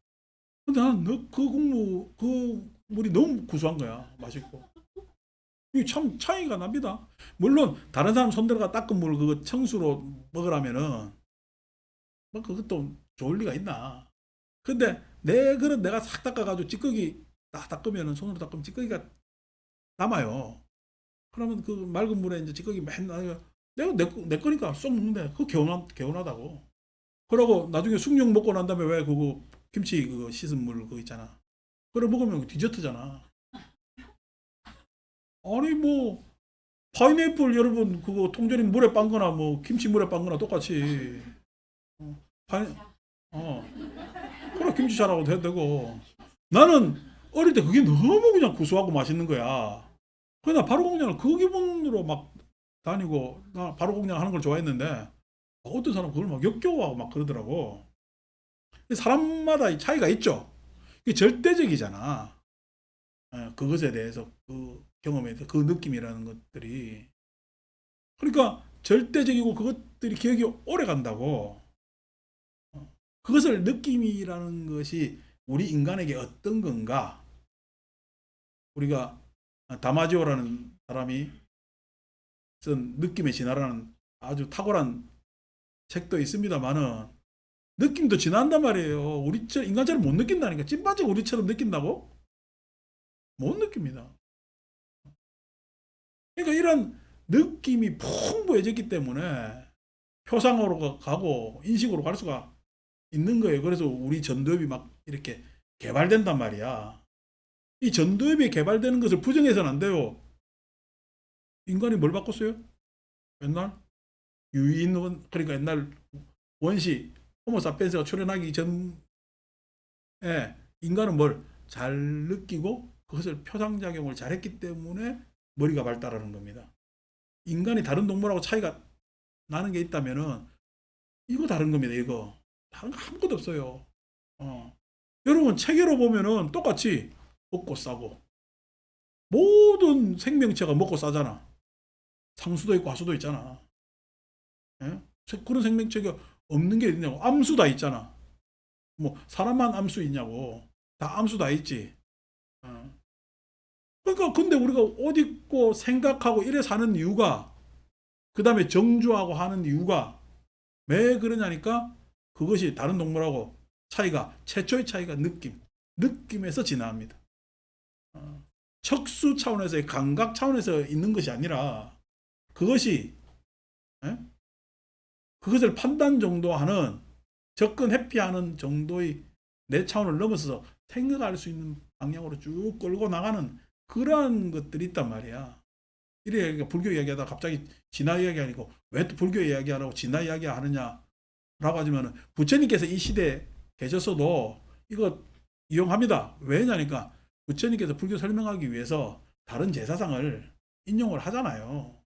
근데 나는 그 국물 그 물이 너무 구수한 거야. 맛있고. 이게 참 차이가 납니다. 물론 다른 사람 손 들어가 닦은 물 그거 청수로 먹으라면은 뭐 그것도 좋을 리가 있나. 근데 내 그릇 내가 싹 닦아가지고 찌꺼기 딱 닦으면은 손으로 닦으면 찌꺼기가 남아요. 그러면 그 맑은 물에 이제 찌꺼기 맨날 내가 내 거니까 쏙 먹는데 그거 개운하다고. 그러고 나중에 숭늉 먹고 난 다음에 왜 그거 김치 그거 씻은 물 그거 있잖아. 그래 먹으면 디저트잖아. 아니 뭐 파인애플 여러분 그거 통조림 물에 빤거나 뭐 김치 물에 빤거나 똑같이 어, 파인 어 그래 김치차라고 해도 되고 나는 어릴 때 그게 너무 그냥 구수하고 맛있는 거야. 그나 바로 공양을 그 기분으로 막 다니고 나 바로 공양 하는 걸 좋아했는데 어떤 사람 그걸 막 역겨워하고 막 그러더라고. 사람마다 차이가 있죠. 이게 절대적이잖아. 그것에 대해서 그 경험에 대해서 그 느낌이라는 것들이 그러니까 절대적이고 그것들이 기억이 오래 간다고. 그것을 느낌이라는 것이 우리 인간에게 어떤 건가? 우리가 다마지오라는 사람이 쓴 느낌의 진화라는 아주 탁월한 책도 있습니다만은 느낌도 진화한단 말이에요. 우리처럼 인간처럼 못 느낀다니까. 찐빠지가 우리처럼 느낀다고? 못 느낍니다. 그러니까 이런 느낌이 풍부해졌기 때문에 표상으로 가고 인식으로 갈 수가 있는 거예요. 그래서 우리 전두엽이 막 이렇게 개발된단 말이야. 이 전두엽이 개발되는 것을 부정해서는 안 돼요. 인간이 뭘 바꿨어요? 옛날 유인원 그러니까 옛날 원시 호모사피엔스가 출현하기 전에 인간은 뭘 잘 느끼고 그것을 표상작용을 잘했기 때문에 머리가 발달하는 겁니다. 인간이 다른 동물하고 차이가 나는 게 있다면은 이거 다른 겁니다. 이거 다른 거 아무것도 없어요. 여러분 체계로 보면은 똑같이 먹고 싸고 모든 생명체가 먹고 싸잖아. 상수도 있고 하수도 있잖아. 예? 그런 생명체가 없는 게 있냐고. 암수 다 있잖아. 뭐 사람만 암수 있냐고. 다 암수 다 있지. 어. 그러니까 근데 우리가 옷 입고 생각하고 이래 사는 이유가 그 다음에 정주하고 하는 이유가 왜 그러냐니까 그것이 다른 동물하고 차이가 최초의 차이가 느낌에서 진화합니다. 척수 차원에서의 감각 차원에서 있는 것이 아니라 그것이 예? 그것을 판단 정도 하는 접근 회피하는 정도의 내 차원을 넘어서서 생각할 수 있는 방향으로 쭉 끌고 나가는 그러한 것들이 있단 말이야. 이래 불교 이야기하다 갑자기 진화 이야기 아니고 왜 또 불교 이야기하라고 진화 이야기 하느냐라고 하지만 부처님께서 이 시대에 계셨어도 이거 이용합니다. 왜냐니까 부처님께서 불교 설명하기 위해서 다른 제사상을 인용을 하잖아요.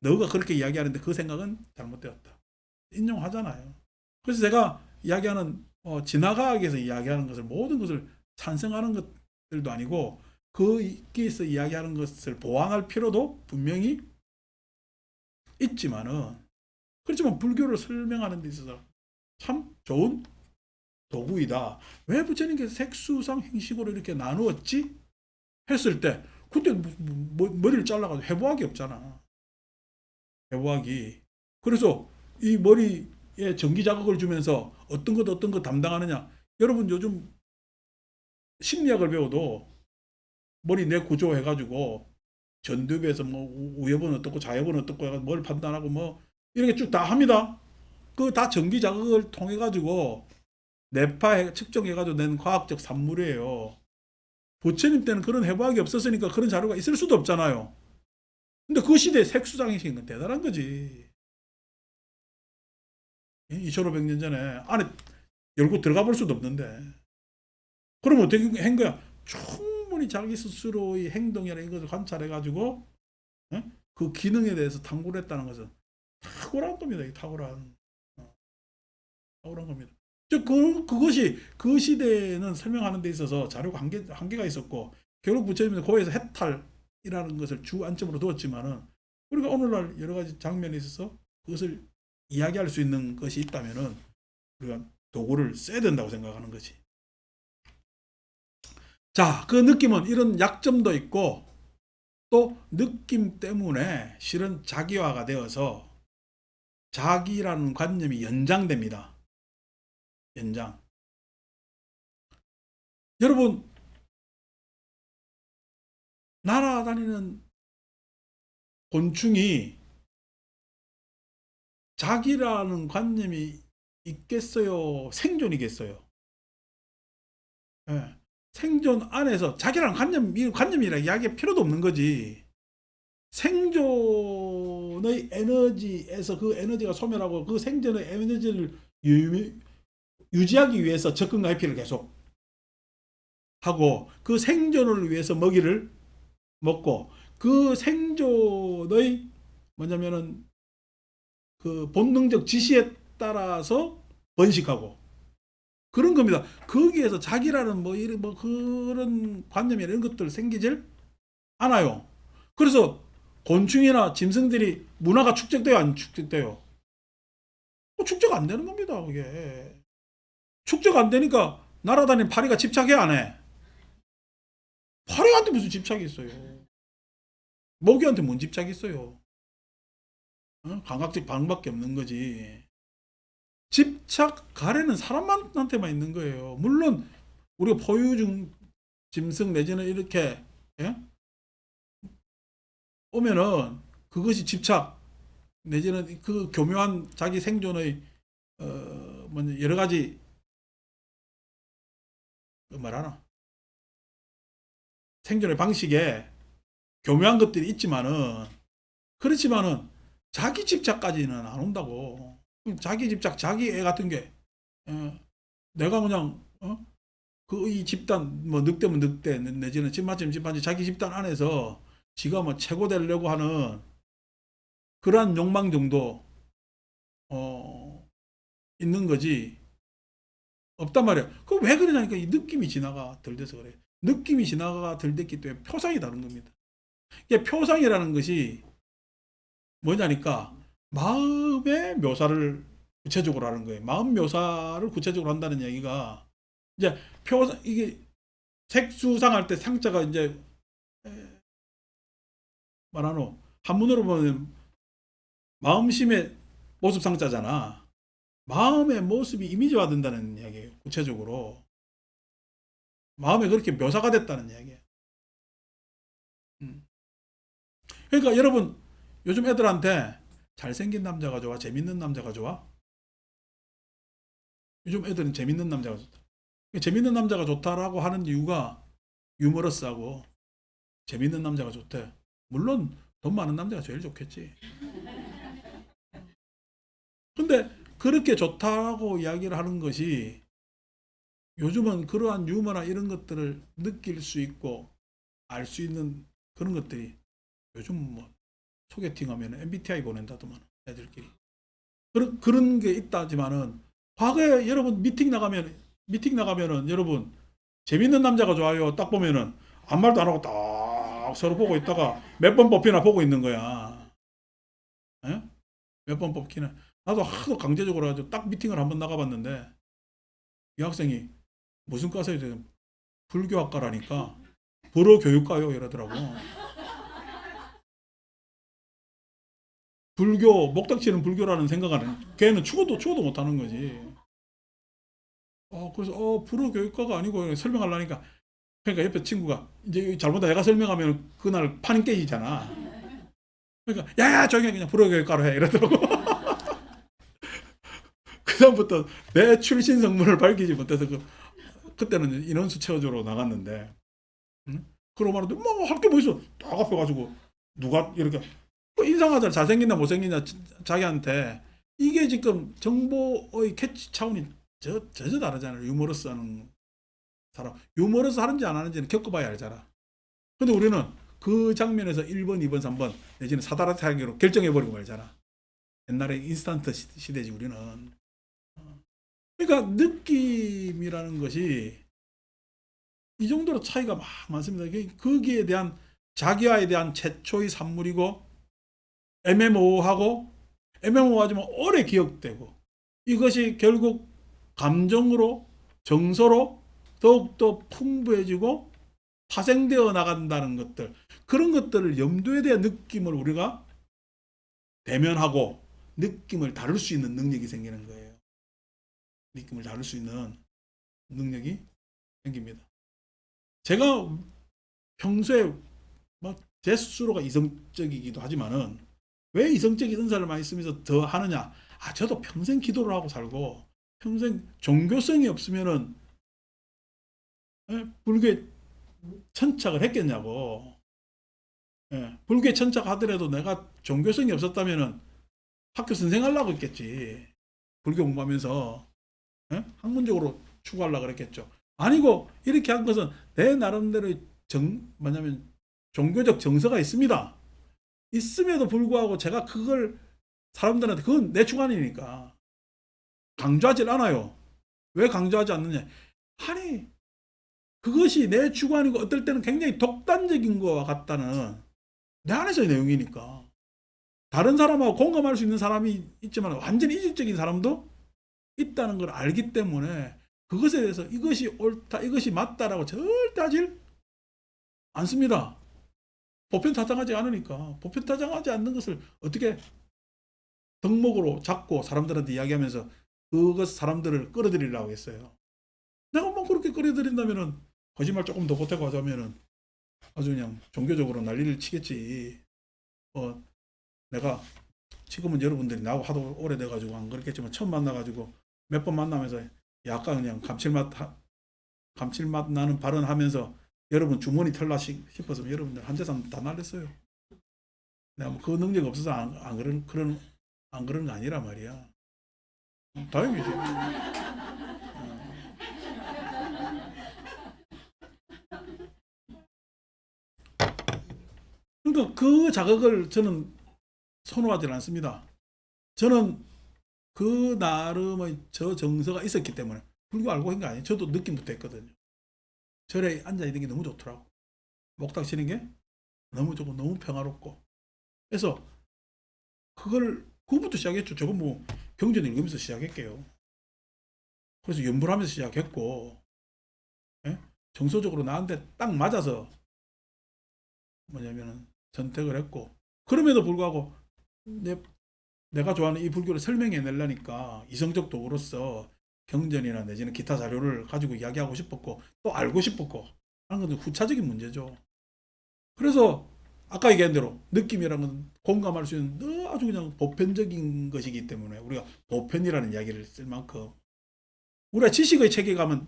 너가 그렇게 이야기하는데 그 생각은 잘못되었다. 인용하잖아요. 그래서 제가 이야기하는 진화과학에서 이야기하는 것을 모든 것을 찬성하는 것들도 아니고 거기에서 이야기하는 것을 보완할 필요도 분명히 있지만은 그렇지만 불교를 설명하는 데 있어서 참 좋은 도구이다. 왜 부처님께서 색수상 행식으로 이렇게 나누었지? 했을 때 그때 머리를 잘라가지고 해부학이 없잖아. 해부학이. 그래서 이 머리에 전기 자극을 주면서 어떤 것 담당하느냐. 여러분 요즘 심리학을 배워도 머리 내 구조 해가지고 전두엽에서 뭐 우엽은 어떻고 자엽은 어떻고 해가지고 뭘 판단하고 뭐 이렇게 쭉 다 합니다. 그 다 전기 자극을 통해 가지고 뇌파 측정해 가지고 낸 과학적 산물이에요. 부처님 때는 그런 해부학이 없었으니까 그런 자료가 있을 수도 없잖아요. 근데 그 시대에 색수장이신 건 대단한 거지. 2500년 전에 안에 열고 들어가 볼 수도 없는데. 그럼 어떻게 한 거야? 충분히 자기 스스로의 행동이나 이것을 관찰해 가지고 그 기능에 대해서 탐구를 했다는 것은 탁월한 겁니다. 이 탁월한. 탁월한 겁니다. 그것이 그 시대에는 설명하는 데 있어서 자료가 한계가 있었고, 결국 부처님은 거기에서 해탈이라는 것을 주 안점으로 두었지만은, 우리가 오늘날 여러 가지 장면에 있어서 그것을 이야기할 수 있는 것이 있다면은, 우리가 도구를 써야 된다고 생각하는 거지. 자, 그 느낌은 이런 약점도 있고, 또 느낌 때문에 실은 자기화가 되어서 자기라는 관념이 연장됩니다. 연장. 여러분, 날아다니는 곤충이 자기라는 관념이 있겠어요? 생존이겠어요? 예. 생존 안에서 자기라는 관념이라 이야기할 필요도 없는 거지. 생존의 에너지에서 그 에너지가 소멸하고 그 생존의 에너지를 유지하기 위해서 접근과 회피를 계속 하고, 그 생존을 위해서 먹이를 먹고, 그 생존의 뭐냐면은 그 본능적 지시에 따라서 번식하고 그런 겁니다. 거기에서 자기라는 뭐 이런 뭐 그런 관념이나 이런 것들 생기질 않아요. 그래서 곤충이나 짐승들이 문화가 축적돼요, 안 축적돼요? 축적 안 되는 겁니다. 그게 축적 안 되니까 날아다니는 파리가 집착해 안 해? 파리한테 무슨 집착이 있어요? 모기한테 뭔 집착이 있어요? 감각적 반응밖에 없는 거지. 집착 가래는 사람한테만 있는 거예요. 물론 우리가 포유중 짐승 내지는 이렇게 오면은 그것이 집착 내지는 그 교묘한 자기 생존의 여러 가지 말하나 생존의 방식에 교묘한 것들이 있지만은, 그렇지만은 자기 집착까지는 안 온다고. 자기 집착, 자기 애 같은 게 내가 그냥 그 이 집단 뭐 늑대면 늑대 내지는 집맞으면 집맞이 자기 집단 안에서 지가 뭐 최고 되려고 하는 그러한 욕망 정도 있는 거지 없단 말이야. 그 왜 그러냐니까 이 느낌이 진화가 덜 돼서 그래. 느낌이 진화가 덜 됐기 때문에 표상이 다른 겁니다. 이게 표상이라는 것이 뭐냐니까 마음의 묘사를 구체적으로 하는 거예요. 마음 묘사를 구체적으로 한다는 얘기가 이제 표상 이게 색수상할 때 상자가 이제 말하노 한문으로 보면 마음심의 모습 상자잖아. 마음의 모습이 이미지화 된다는 이야기예요. 구체적으로 마음에 그렇게 묘사가 됐다는 이야기예요. 그러니까 여러분 요즘 애들한테 잘생긴 남자가 좋아, 재밌는 남자가 좋아? 요즘 애들은 재밌는 남자가 좋다. 재밌는 남자가 좋다라고 하는 이유가 유머러스하고 재밌는 남자가 좋대. 물론 돈 많은 남자가 제일 좋겠지. 근데 그렇게 좋다고 이야기를 하는 것이 요즘은 그러한 유머나 이런 것들을 느낄 수 있고 알 수 있는 그런 것들이 요즘 뭐 소개팅 하면 MBTI 보낸다더만 애들끼리. 그런 게 있다지만은 과거에 여러분 미팅 나가면은 여러분 재밌는 남자가 좋아요. 딱 보면은 아무 말도 안 하고 딱 서로 보고 있다가 몇 번 뽑히나 보고 있는 거야. 예? 몇 번 뽑히나. 나도 하도 강제적으로 가지고 딱 미팅을 한번 나가봤는데 이 학생이 무슨 과세요? 불교학과라니까 불어교육과요 이러더라고. 불교 목닥치는 불교라는 생각은 걔는 추구도 못하는 거지. 그래서 불어교육과가 아니고 설명하려니까 그러니까 옆에 친구가 이제 잘못하다 내가 설명하면 그날 판이 깨지잖아. 그러니까 야야 조용히 해. 그냥 불어교육가로 해 이러더라고. 그다음부터 내 출신 성분을 밝히지 못해서 그때는 인원수 채워주러 나갔는데, 응? 그러고 말하는데 뭐할 게 뭐 있어. 딱 앞에 가지고 누가 이렇게 인상하잖아. 잘생긴다 못생긴다 자기한테. 이게 지금 정보의 캐치 차원이 전혀 다르잖아요. 유머러스 하는 사람. 유머러스 하는지 안 하는지는 겪어봐야 알잖아. 근데 우리는 그 장면에서 1번, 2번, 3번 내지는 사다라타기로 결정해버리고 말잖아. 옛날에 인스턴트 시대지 우리는. 그러니까 느낌이라는 것이 이 정도로 차이가 막 많습니다. 거기에 대한 자기와에 대한 최초의 산물이고 애매모호하고 애매모호하지만 오래 기억되고 이것이 결국 감정으로 정서로 더욱더 풍부해지고 파생되어 나간다는 것들, 그런 것들을 염두에 대한 느낌을 우리가 대면하고 느낌을 다룰 수 있는 능력이 생기는 거예요. 느낌을 다룰 수 있는 능력이 생깁니다. 제가 평소에 제 스스로가 이성적이기도 하지만은 왜 이성적인 은사를 많이 쓰면서 더 하느냐? 저도 평생 기도를 하고 살고 평생 종교성이 없으면은 불교에 천착을 했겠냐고. 불교에 천착하더라도 내가 종교성이 없었다면은 학교 선생 하려고 했겠지. 불교 공부하면서 학문적으로 추구하려고 그랬겠죠. 아니고 이렇게 한 것은 내 나름대로 뭐냐면 종교적 정서가 있습니다. 있음에도 불구하고 제가 그걸 사람들한테 그건 내 주관이니까 강조하지 않아요. 왜 강조하지 않느냐? 아니 그것이 내 주관이고 어떨 때는 굉장히 독단적인 것과 같다는 내 안에서의 내용이니까 다른 사람하고 공감할 수 있는 사람이 있지만 완전히 이질적인 사람도 있다는 걸 알기 때문에 그것에 대해서 이것이 옳다 이것이 맞다라고 절대 하질 않습니다. 보편타당하지 않으니까. 보편타당하지 않는 것을 어떻게 덕목으로 잡고 사람들한테 이야기하면서 그것 사람들을 끌어들이려고 했어요. 내가 뭐 그렇게 끌어들인다면은 거짓말 조금 더 보태고 하자면은 아주 그냥 종교적으로 난리를 치겠지. 내가 지금은 여러분들이 나하고 하도 오래돼가지고 안 그렇겠지만 처음 만나가지고 몇 번 만나면서 약간 그냥 감칠맛 나는 발언하면서 여러분 주머니 털나 싶어서 여러분들 한 재산 다 날렸어요. 내가 뭐 그 능력 없어서 안 그런 거 아니란 말이야. 다행이지. 그러니까 그 자극을 저는 선호하지 않습니다. 저는 그 나름의 저 정서가 있었기 때문에 불교 알고 한 게 아니에요. 저도 느낌부터 했거든요. 절에 앉아 있는 게 너무 좋더라고. 목탁 치는 게 너무 좋고 너무 평화롭고. 그래서 그거부터 시작했죠. 저건 뭐 경전 읽으면서 시작했게요. 그래서 연불하면서 시작했고, 예? 정서적으로 나한테 딱 맞아서 뭐냐면은 선택을 했고, 그럼에도 불구하고 내가 좋아하는 이 불교를 설명해 내려니까 이성적 도구로서 경전이나 내지는 기타 자료를 가지고 이야기하고 싶었고 또 알고 싶었고 하는 건 후차적인 문제죠. 그래서 아까 얘기한 대로 느낌이라는 건 공감할 수 있는 아주 그냥 보편적인 것이기 때문에 우리가 보편이라는 이야기를 쓸 만큼 우리가 지식의 체계감은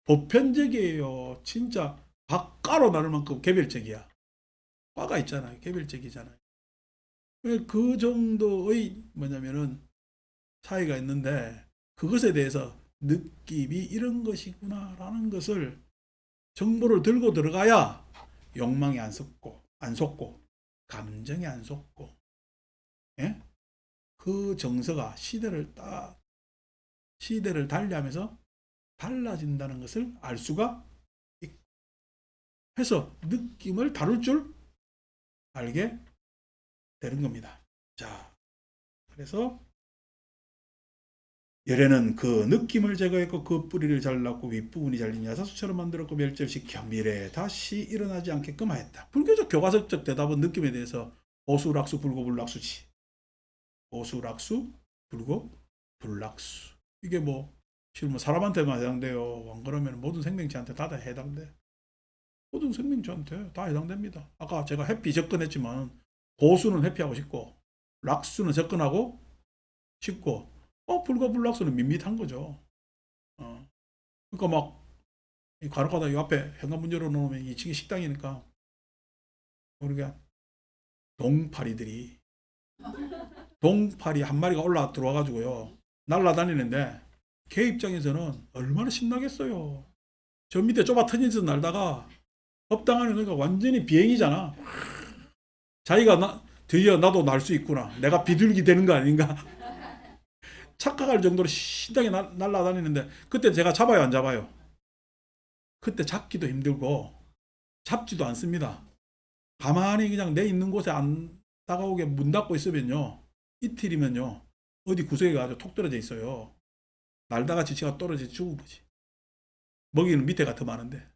보편적이에요. 진짜 박가로 나눌 만큼 개별적이야. 과가 있잖아요. 개별적이잖아요. 그 정도의 뭐냐면은 차이가 있는데 그것에 대해서 느낌이 이런 것이구나라는 것을 정보를 들고 들어가야 욕망이 안 속고 감정이 안 속고 예? 그 정서가 시대를 달리하면서 달라진다는 것을 알 수가 해서 느낌을 다룰 줄 알게 되는 겁니다. 자, 그래서 열에는 그 느낌을 제거했고 그 뿌리를 잘랐고 윗부분이 잘린 야사수처럼 만들었고 멸절시켜 미래에 다시 일어나지 않게끔 하였다. 불교적 교과서적 대답은 느낌에 대해서 오수락수 불고불락수지. 오수락수 불고불락수. 이게 뭐 실은 뭐 사람한테만 해당돼요. 안 그러면 모든 생명체한테 다 해당돼. 모든 생명체한테 다 해당됩니다. 아까 제가 회피 접근했지만 고수는 회피하고 싶고 락수는 접근하고 싶고 불가불락수는 밋밋한 거죠. 그러니까 막 간혹가다 이 앞에 현관문 열어놓으면 2층에 식당이니까 우리가 동파리 한 마리가 올라 들어와가지고요 날라다니는데 걔 입장에서는 얼마나 신나겠어요. 저 밑에 좁아 터진 데서 날다가 업당하는 거니까 완전히 비행이잖아. 자기가 드디어 나도 날 수 있구나. 내가 비둘기 되는 거 아닌가. 착각할 정도로 신나게 날아다니는데 그때 제가 잡아요, 안 잡아요? 그때 잡기도 힘들고 잡지도 않습니다. 가만히 그냥 내 있는 곳에 안 다가오게 문 닫고 있으면요, 이틀이면요 어디 구석에 가서 톡 떨어져 있어요. 날다가 지치가 떨어져 죽은 거지. 먹이는 밑에가 더 많은데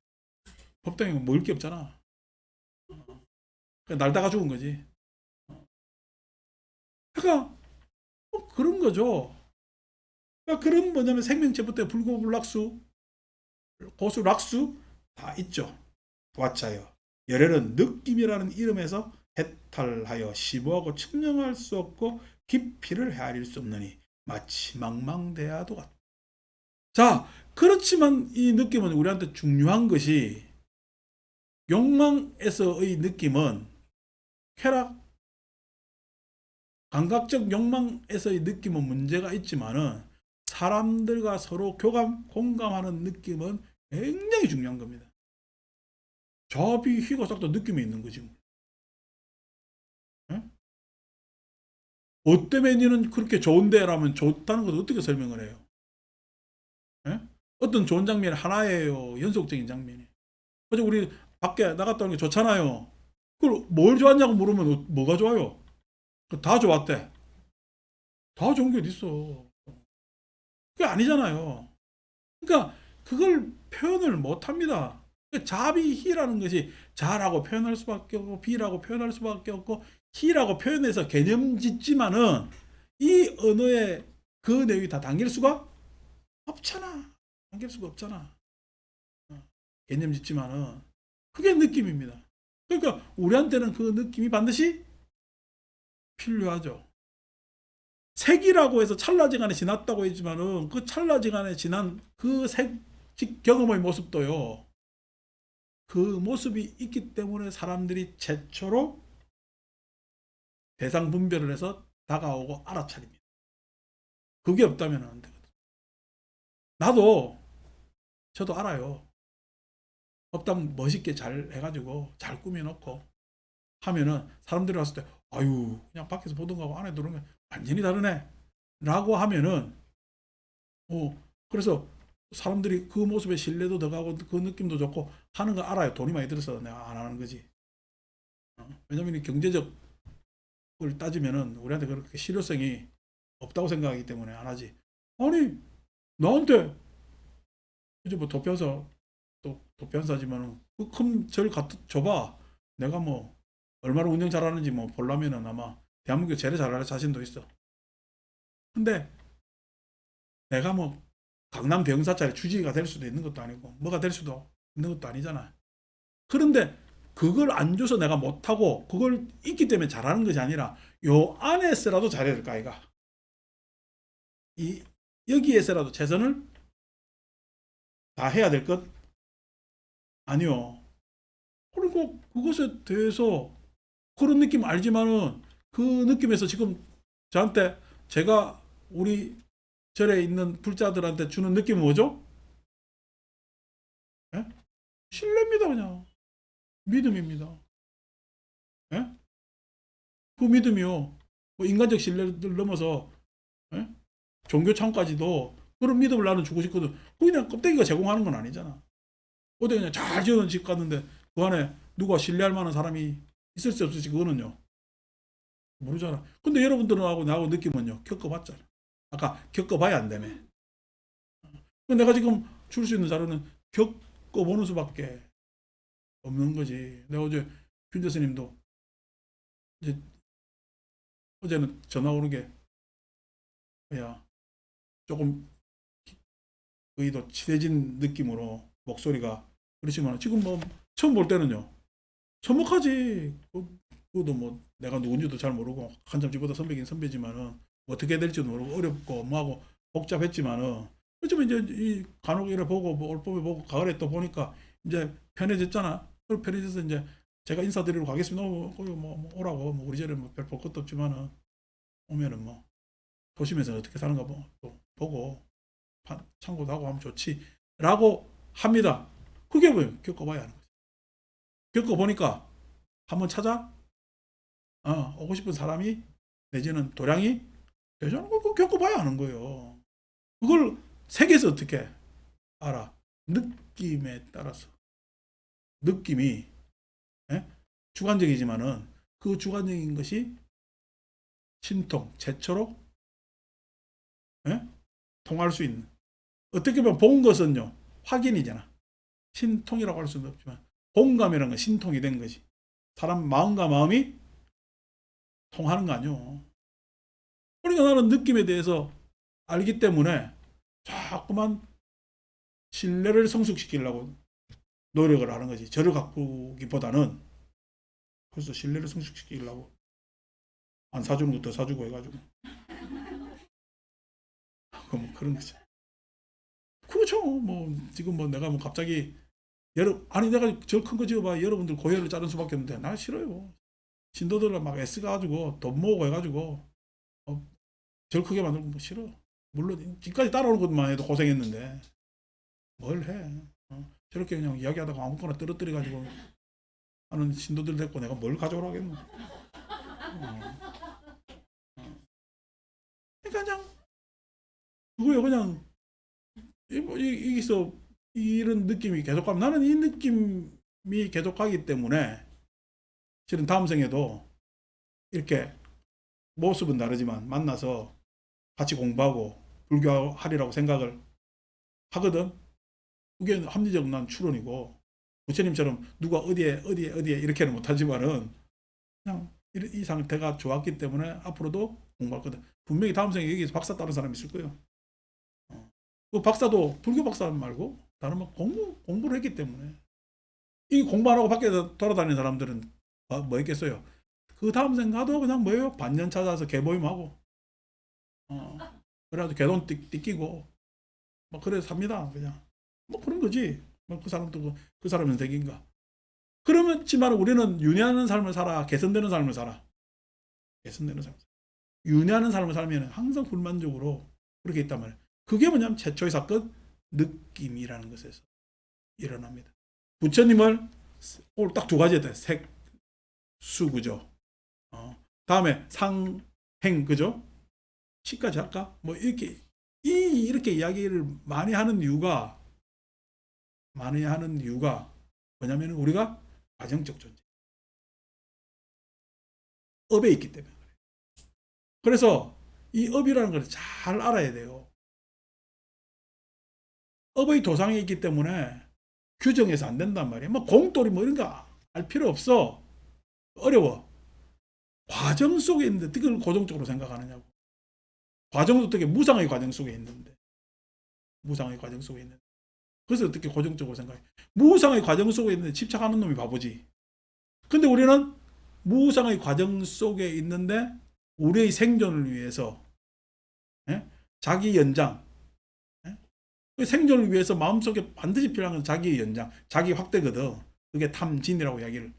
법당에 먹을 게 없잖아. 날다가 죽은 거지. 그러니까 그런 거죠. 그러니까 그런 뭐냐면 생명체부터 불고불락수, 고수, 락수 다 있죠. 도화차여 열애는 느낌이라는 이름에서 해탈하여 심오하고 측량할 수 없고 깊이를 헤아릴 수 없느니 마치 망망대하도 같다. 자, 그렇지만 이 느낌은 우리한테 중요한 것이 욕망에서의 느낌은 쾌락, 감각적 욕망에서의 느낌은 문제가 있지만은 사람들과 서로 교감, 공감하는 느낌은 굉장히 중요한 겁니다. 잡이 희가 싹다 느낌이 있는 거지. 뭐. 뭐 때문에 니는 그렇게 좋은데라면 좋다는 것을 어떻게 설명을 해요? 예? 어떤 좋은 장면이 하나예요. 연속적인 장면이. 어제 우리 밖에 나갔다 오는 게 좋잖아요. 그걸 뭘 좋았냐고 물으면 뭐가 좋아요? 다 좋았대. 다 좋은 게 어딨어. 그게 아니잖아요. 그러니까 그걸 표현을 못 합니다. 자비희라는 것이 자라고 표현할 수밖에 없고 비라고 표현할 수밖에 없고 희라고 표현해서 개념 짓지만은 이 언어에 그 내용이 다 담길 수가 없잖아. 담길 수가 없잖아. 개념 짓지만은 그게 느낌입니다. 그러니까 우리한테는 그 느낌이 반드시 필요하죠. 색이라고 해서 찰나지간에 지났다고 했지만은 그 찰나지간에 지난 그 색직 경험의 모습도요. 그 모습이 있기 때문에 사람들이 최초로 대상 분별을 해서 다가오고 알아차립니다. 그게 없다면 안 되거든. 저도 알아요. 법당 멋있게 잘 해가지고 잘 꾸며놓고 하면은 사람들이 왔을 때 아유 그냥 밖에서 보던 거하고 안에 들어오면 완전히 다르네 라고 하면은 그래서 사람들이 그 모습에 신뢰도 더가고 그 느낌도 좋고 하는 거 알아요. 돈이 많이 들어서 내가 안 하는 거지. 왜냐면 경제적 을 따지면은 우리한테 그렇게 실효성이 없다고 생각하기 때문에 안 하지. 아니 나한테 이제 뭐 도표사 또 도표사지만은 그 큰 절 갖다 줘봐. 내가 뭐 얼마나 운영 잘하는지 뭐 보려면은 아마 대한민국 제일 잘할 자신도 있어. 근데 내가 뭐 강남 대형사찰의 주지가 될 수도 있는 것도 아니고 뭐가 될 수도 있는 것도 아니잖아. 그런데 그걸 안 줘서 내가 못하고 그걸 있기 때문에 잘하는 것이 아니라 요 안에서라도 잘해야 될까 아이가. 이 여기에서라도 최선을 다 해야 될 것? 아니요. 그리고 그것에 대해서 그런 느낌 알지만은 그 느낌에서 지금 저한테 제가 우리 절에 있는 불자들한테 주는 느낌은 뭐죠? 예? 신뢰입니다 그냥. 믿음입니다. 예? 그 믿음이요. 뭐 인간적 신뢰를 넘어서 예? 종교 차원까지도 그런 믿음을 나는 주고 싶거든. 그냥 껍데기가 제공하는 건 아니잖아. 어디 그냥 잘 지어놓은 집 갔는데 그 안에 누가 신뢰할 만한 사람이 있을 수 없을지 그거는요. 모르잖아. 근데 여러분들은 하고 나하고 느낌은요. 겪어봤잖아. 아까 겪어봐야 안 되네. 내가 지금 줄 수 있는 자료는 겪어보는 수밖에 없는 거지. 내가 어제 균 교수님도 이제 어제는 전화 오는 게 야 조금 거의 더 친해진 느낌으로 목소리가 그렇지만 지금 뭐 처음 볼 때는요. 서먹하지. 그것도 뭐 내가 누군지도 잘 모르고 한참 집보다 선배긴 선배지만은 어떻게 될지도 모르고 어렵고 뭐하고 복잡했지만은 요즘에 이제 이 간혹 이래 보고 뭐 올봄에 보고 가을에 또 보니까 이제 편해졌잖아. 그 편해져서 이제 제가 인사드리러 가겠습니다. 거기 뭐 오라고 뭐 우리 집에 뭐별 볼 것도 없지만은 오면은 뭐 도심에서 어떻게 사는가 뭐 또 보고 참고도 하고 하면 좋지라고 합니다. 그게 뭐예요? 겪어봐야 하는 거죠. 겪어보니까 한번 찾아 오고 싶은 사람이 내지는 도량이 되잖아. 그거 겪어봐야 하는 거예요. 그걸 세계에서 어떻게 알아? 느낌에 따라서. 느낌이 예? 주관적이지만은 그 주관적인 것이 신통, 제초로 예? 통할 수 있는. 어떻게 보면 본 것은요. 확인이잖아. 신통이라고 할 수는 없지만 공감이라는 건 신통이 된 거지. 사람 마음과 마음이 통하는 거 아니요. 그러니까 나는 느낌에 대해서 알기 때문에 자꾸만 신뢰를 성숙시키려고 노력을 하는 거지. 저를 가꾸기보다는 그래서 신뢰를 성숙시키려고 안 사주는 것도 사주고 해가지고 뭐 그런 거지. 그렇죠. 뭐 지금 뭐 내가 뭐 갑자기 아니 내가 저 큰 거 지어봐 여러분들 고열을 자른 수밖에 없는데 나 싫어요. 신도들 막 애써가지고 돈 모으고 해가지고 절 크게 만들고 뭐 싫어. 물론 지금까지 따라오는 것만 해도 고생했는데 뭘 해. 저렇게 그냥 이야기하다가 아무거나 떨어뜨려가지고 하는 신도들 됐고 내가 뭘 가져오라 하겠노. 어. 그러니까 그냥 그거요 그냥 여기서 이런 느낌이 계속 가면 나는 이 느낌이 계속 가기 때문에 실은 다음 생에도 이렇게 모습은 다르지만 만나서 같이 공부하고 불교하리라고 생각을 하거든. 그게 합리적 난 추론이고 부처님처럼 누가 어디에 이렇게는 못하지만은 그냥 이 상태가 좋았기 때문에 앞으로도 공부할 거다. 분명히 다음 생에 여기서 박사 따는 사람이 있을 거예요. 그 박사도 불교 박사 말고 다른 뭐 공부를 했기 때문에 이 공부 안 하고 밖에서 돌아다니는 사람들은 뭐 했겠어요? 그 다음 생가도 그냥 뭐예요? 반년 찾아서 개모임하고 어, 그래가지고 개돈 띠끼고 뭐 그래 삽니다 그냥 뭐 그런 거지. 뭐 그 사람도 그 사람 인생인가. 그러면지만 우리는 윤회하는 삶을 살아 개선되는 삶을 살아 개선되는 삶. 윤회하는 삶을 살면 항상 불만족으로 그렇게 있단 말이에요. 그게 뭐냐면 최초의 사건 느낌이라는 것에서 일어납니다. 부처님을 오늘 딱 두 가지 했다. 색, 수 그죠. 다음에 상행 그죠. 시까지 할까? 뭐 이렇게 이야기를 많이 하는 이유가 뭐냐면 우리가 과정적 존재 업에 있기 때문에. 그래서 이 업이라는 걸 잘 알아야 돼요. 업의 도상이 있기 때문에 규정해서 안 된단 말이에요. 뭐 공돌이 뭐 이런 거 알 필요 없어. 어려워. 과정 속에 있는데 어떻게 그걸 고정적으로 생각하느냐고. 과정도 어떻게 무상의 과정 속에 있는데. 무상의 과정 속에 있는데. 그래서 어떻게 고정적으로 생각해. 무상의 과정 속에 있는데 집착하는 놈이 바보지. 근데 우리는 무상의 과정 속에 있는데 우리의 생존을 위해서 예? 자기 연장 예? 그 생존을 위해서 마음속에 반드시 필요한 건 자기의 연장 자기 확대거든. 그게 탐진이라고 이야기를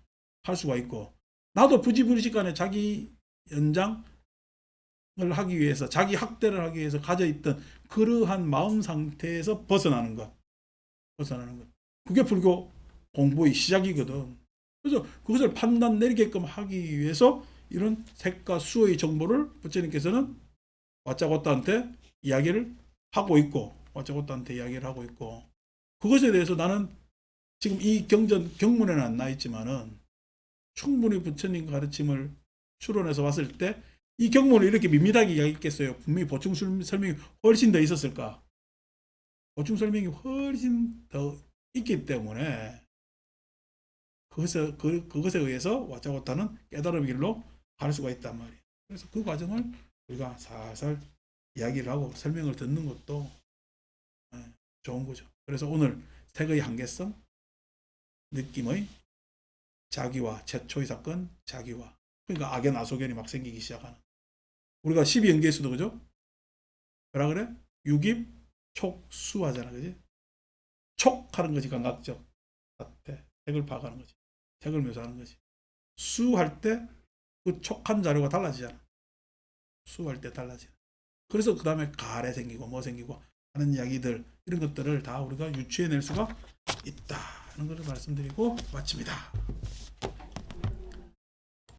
할 수가 있고 나도 부지불식간에 자기 연장을 하기 위해서 자기 확대를 하기 위해서 가져있던 그러한 마음 상태에서 벗어나는 것 그게 불교 공부의 시작이거든. 그래서 그것을 판단 내리게끔 하기 위해서 이런 색과 수의 정보를 부처님께서는 와짜고따한테 이야기를 하고 있고 와짜고따한테 이야기를 하고 있고 그것에 대해서 나는 지금 이 경문에는 안 나 있지만은 충분히 부처님 가르침을 추론해서 봤을 때 이 경문을 이렇게 밋밋하게 이야기했겠어요. 분명히 보충 설명이 훨씬 더 있었을까? 보충 설명이 훨씬 더 있기 때문에 그것에 의해서 와짜고타는 깨달음의 길로 갈 수가 있단 말이에요. 그래서 그 과정을 우리가 살살 이야기를 하고 설명을 듣는 것도 좋은 거죠. 그래서 오늘 색의 한계성, 느낌의 자기화, 최초의 사건 자기화. 그러니까 악연 아소견이 막 생기기 시작하는. 우리가 12연계에서도 그죠? 뭐라 그래? 유깁, 촉, 수하잖아. 그지? 촉하는 거지. 감각적 사태. 색을 파악하는 거지. 색을 묘사하는 거지. 수할 때 그 촉한 자료가 달라지잖아. 수할 때 달라지는. 그래서 그 다음에 가래 생기고 뭐 생기고 하는 이야기들, 이런 것들을 다 우리가 유추해낼 수가 있다 하는 것을 말씀드리고 마칩니다.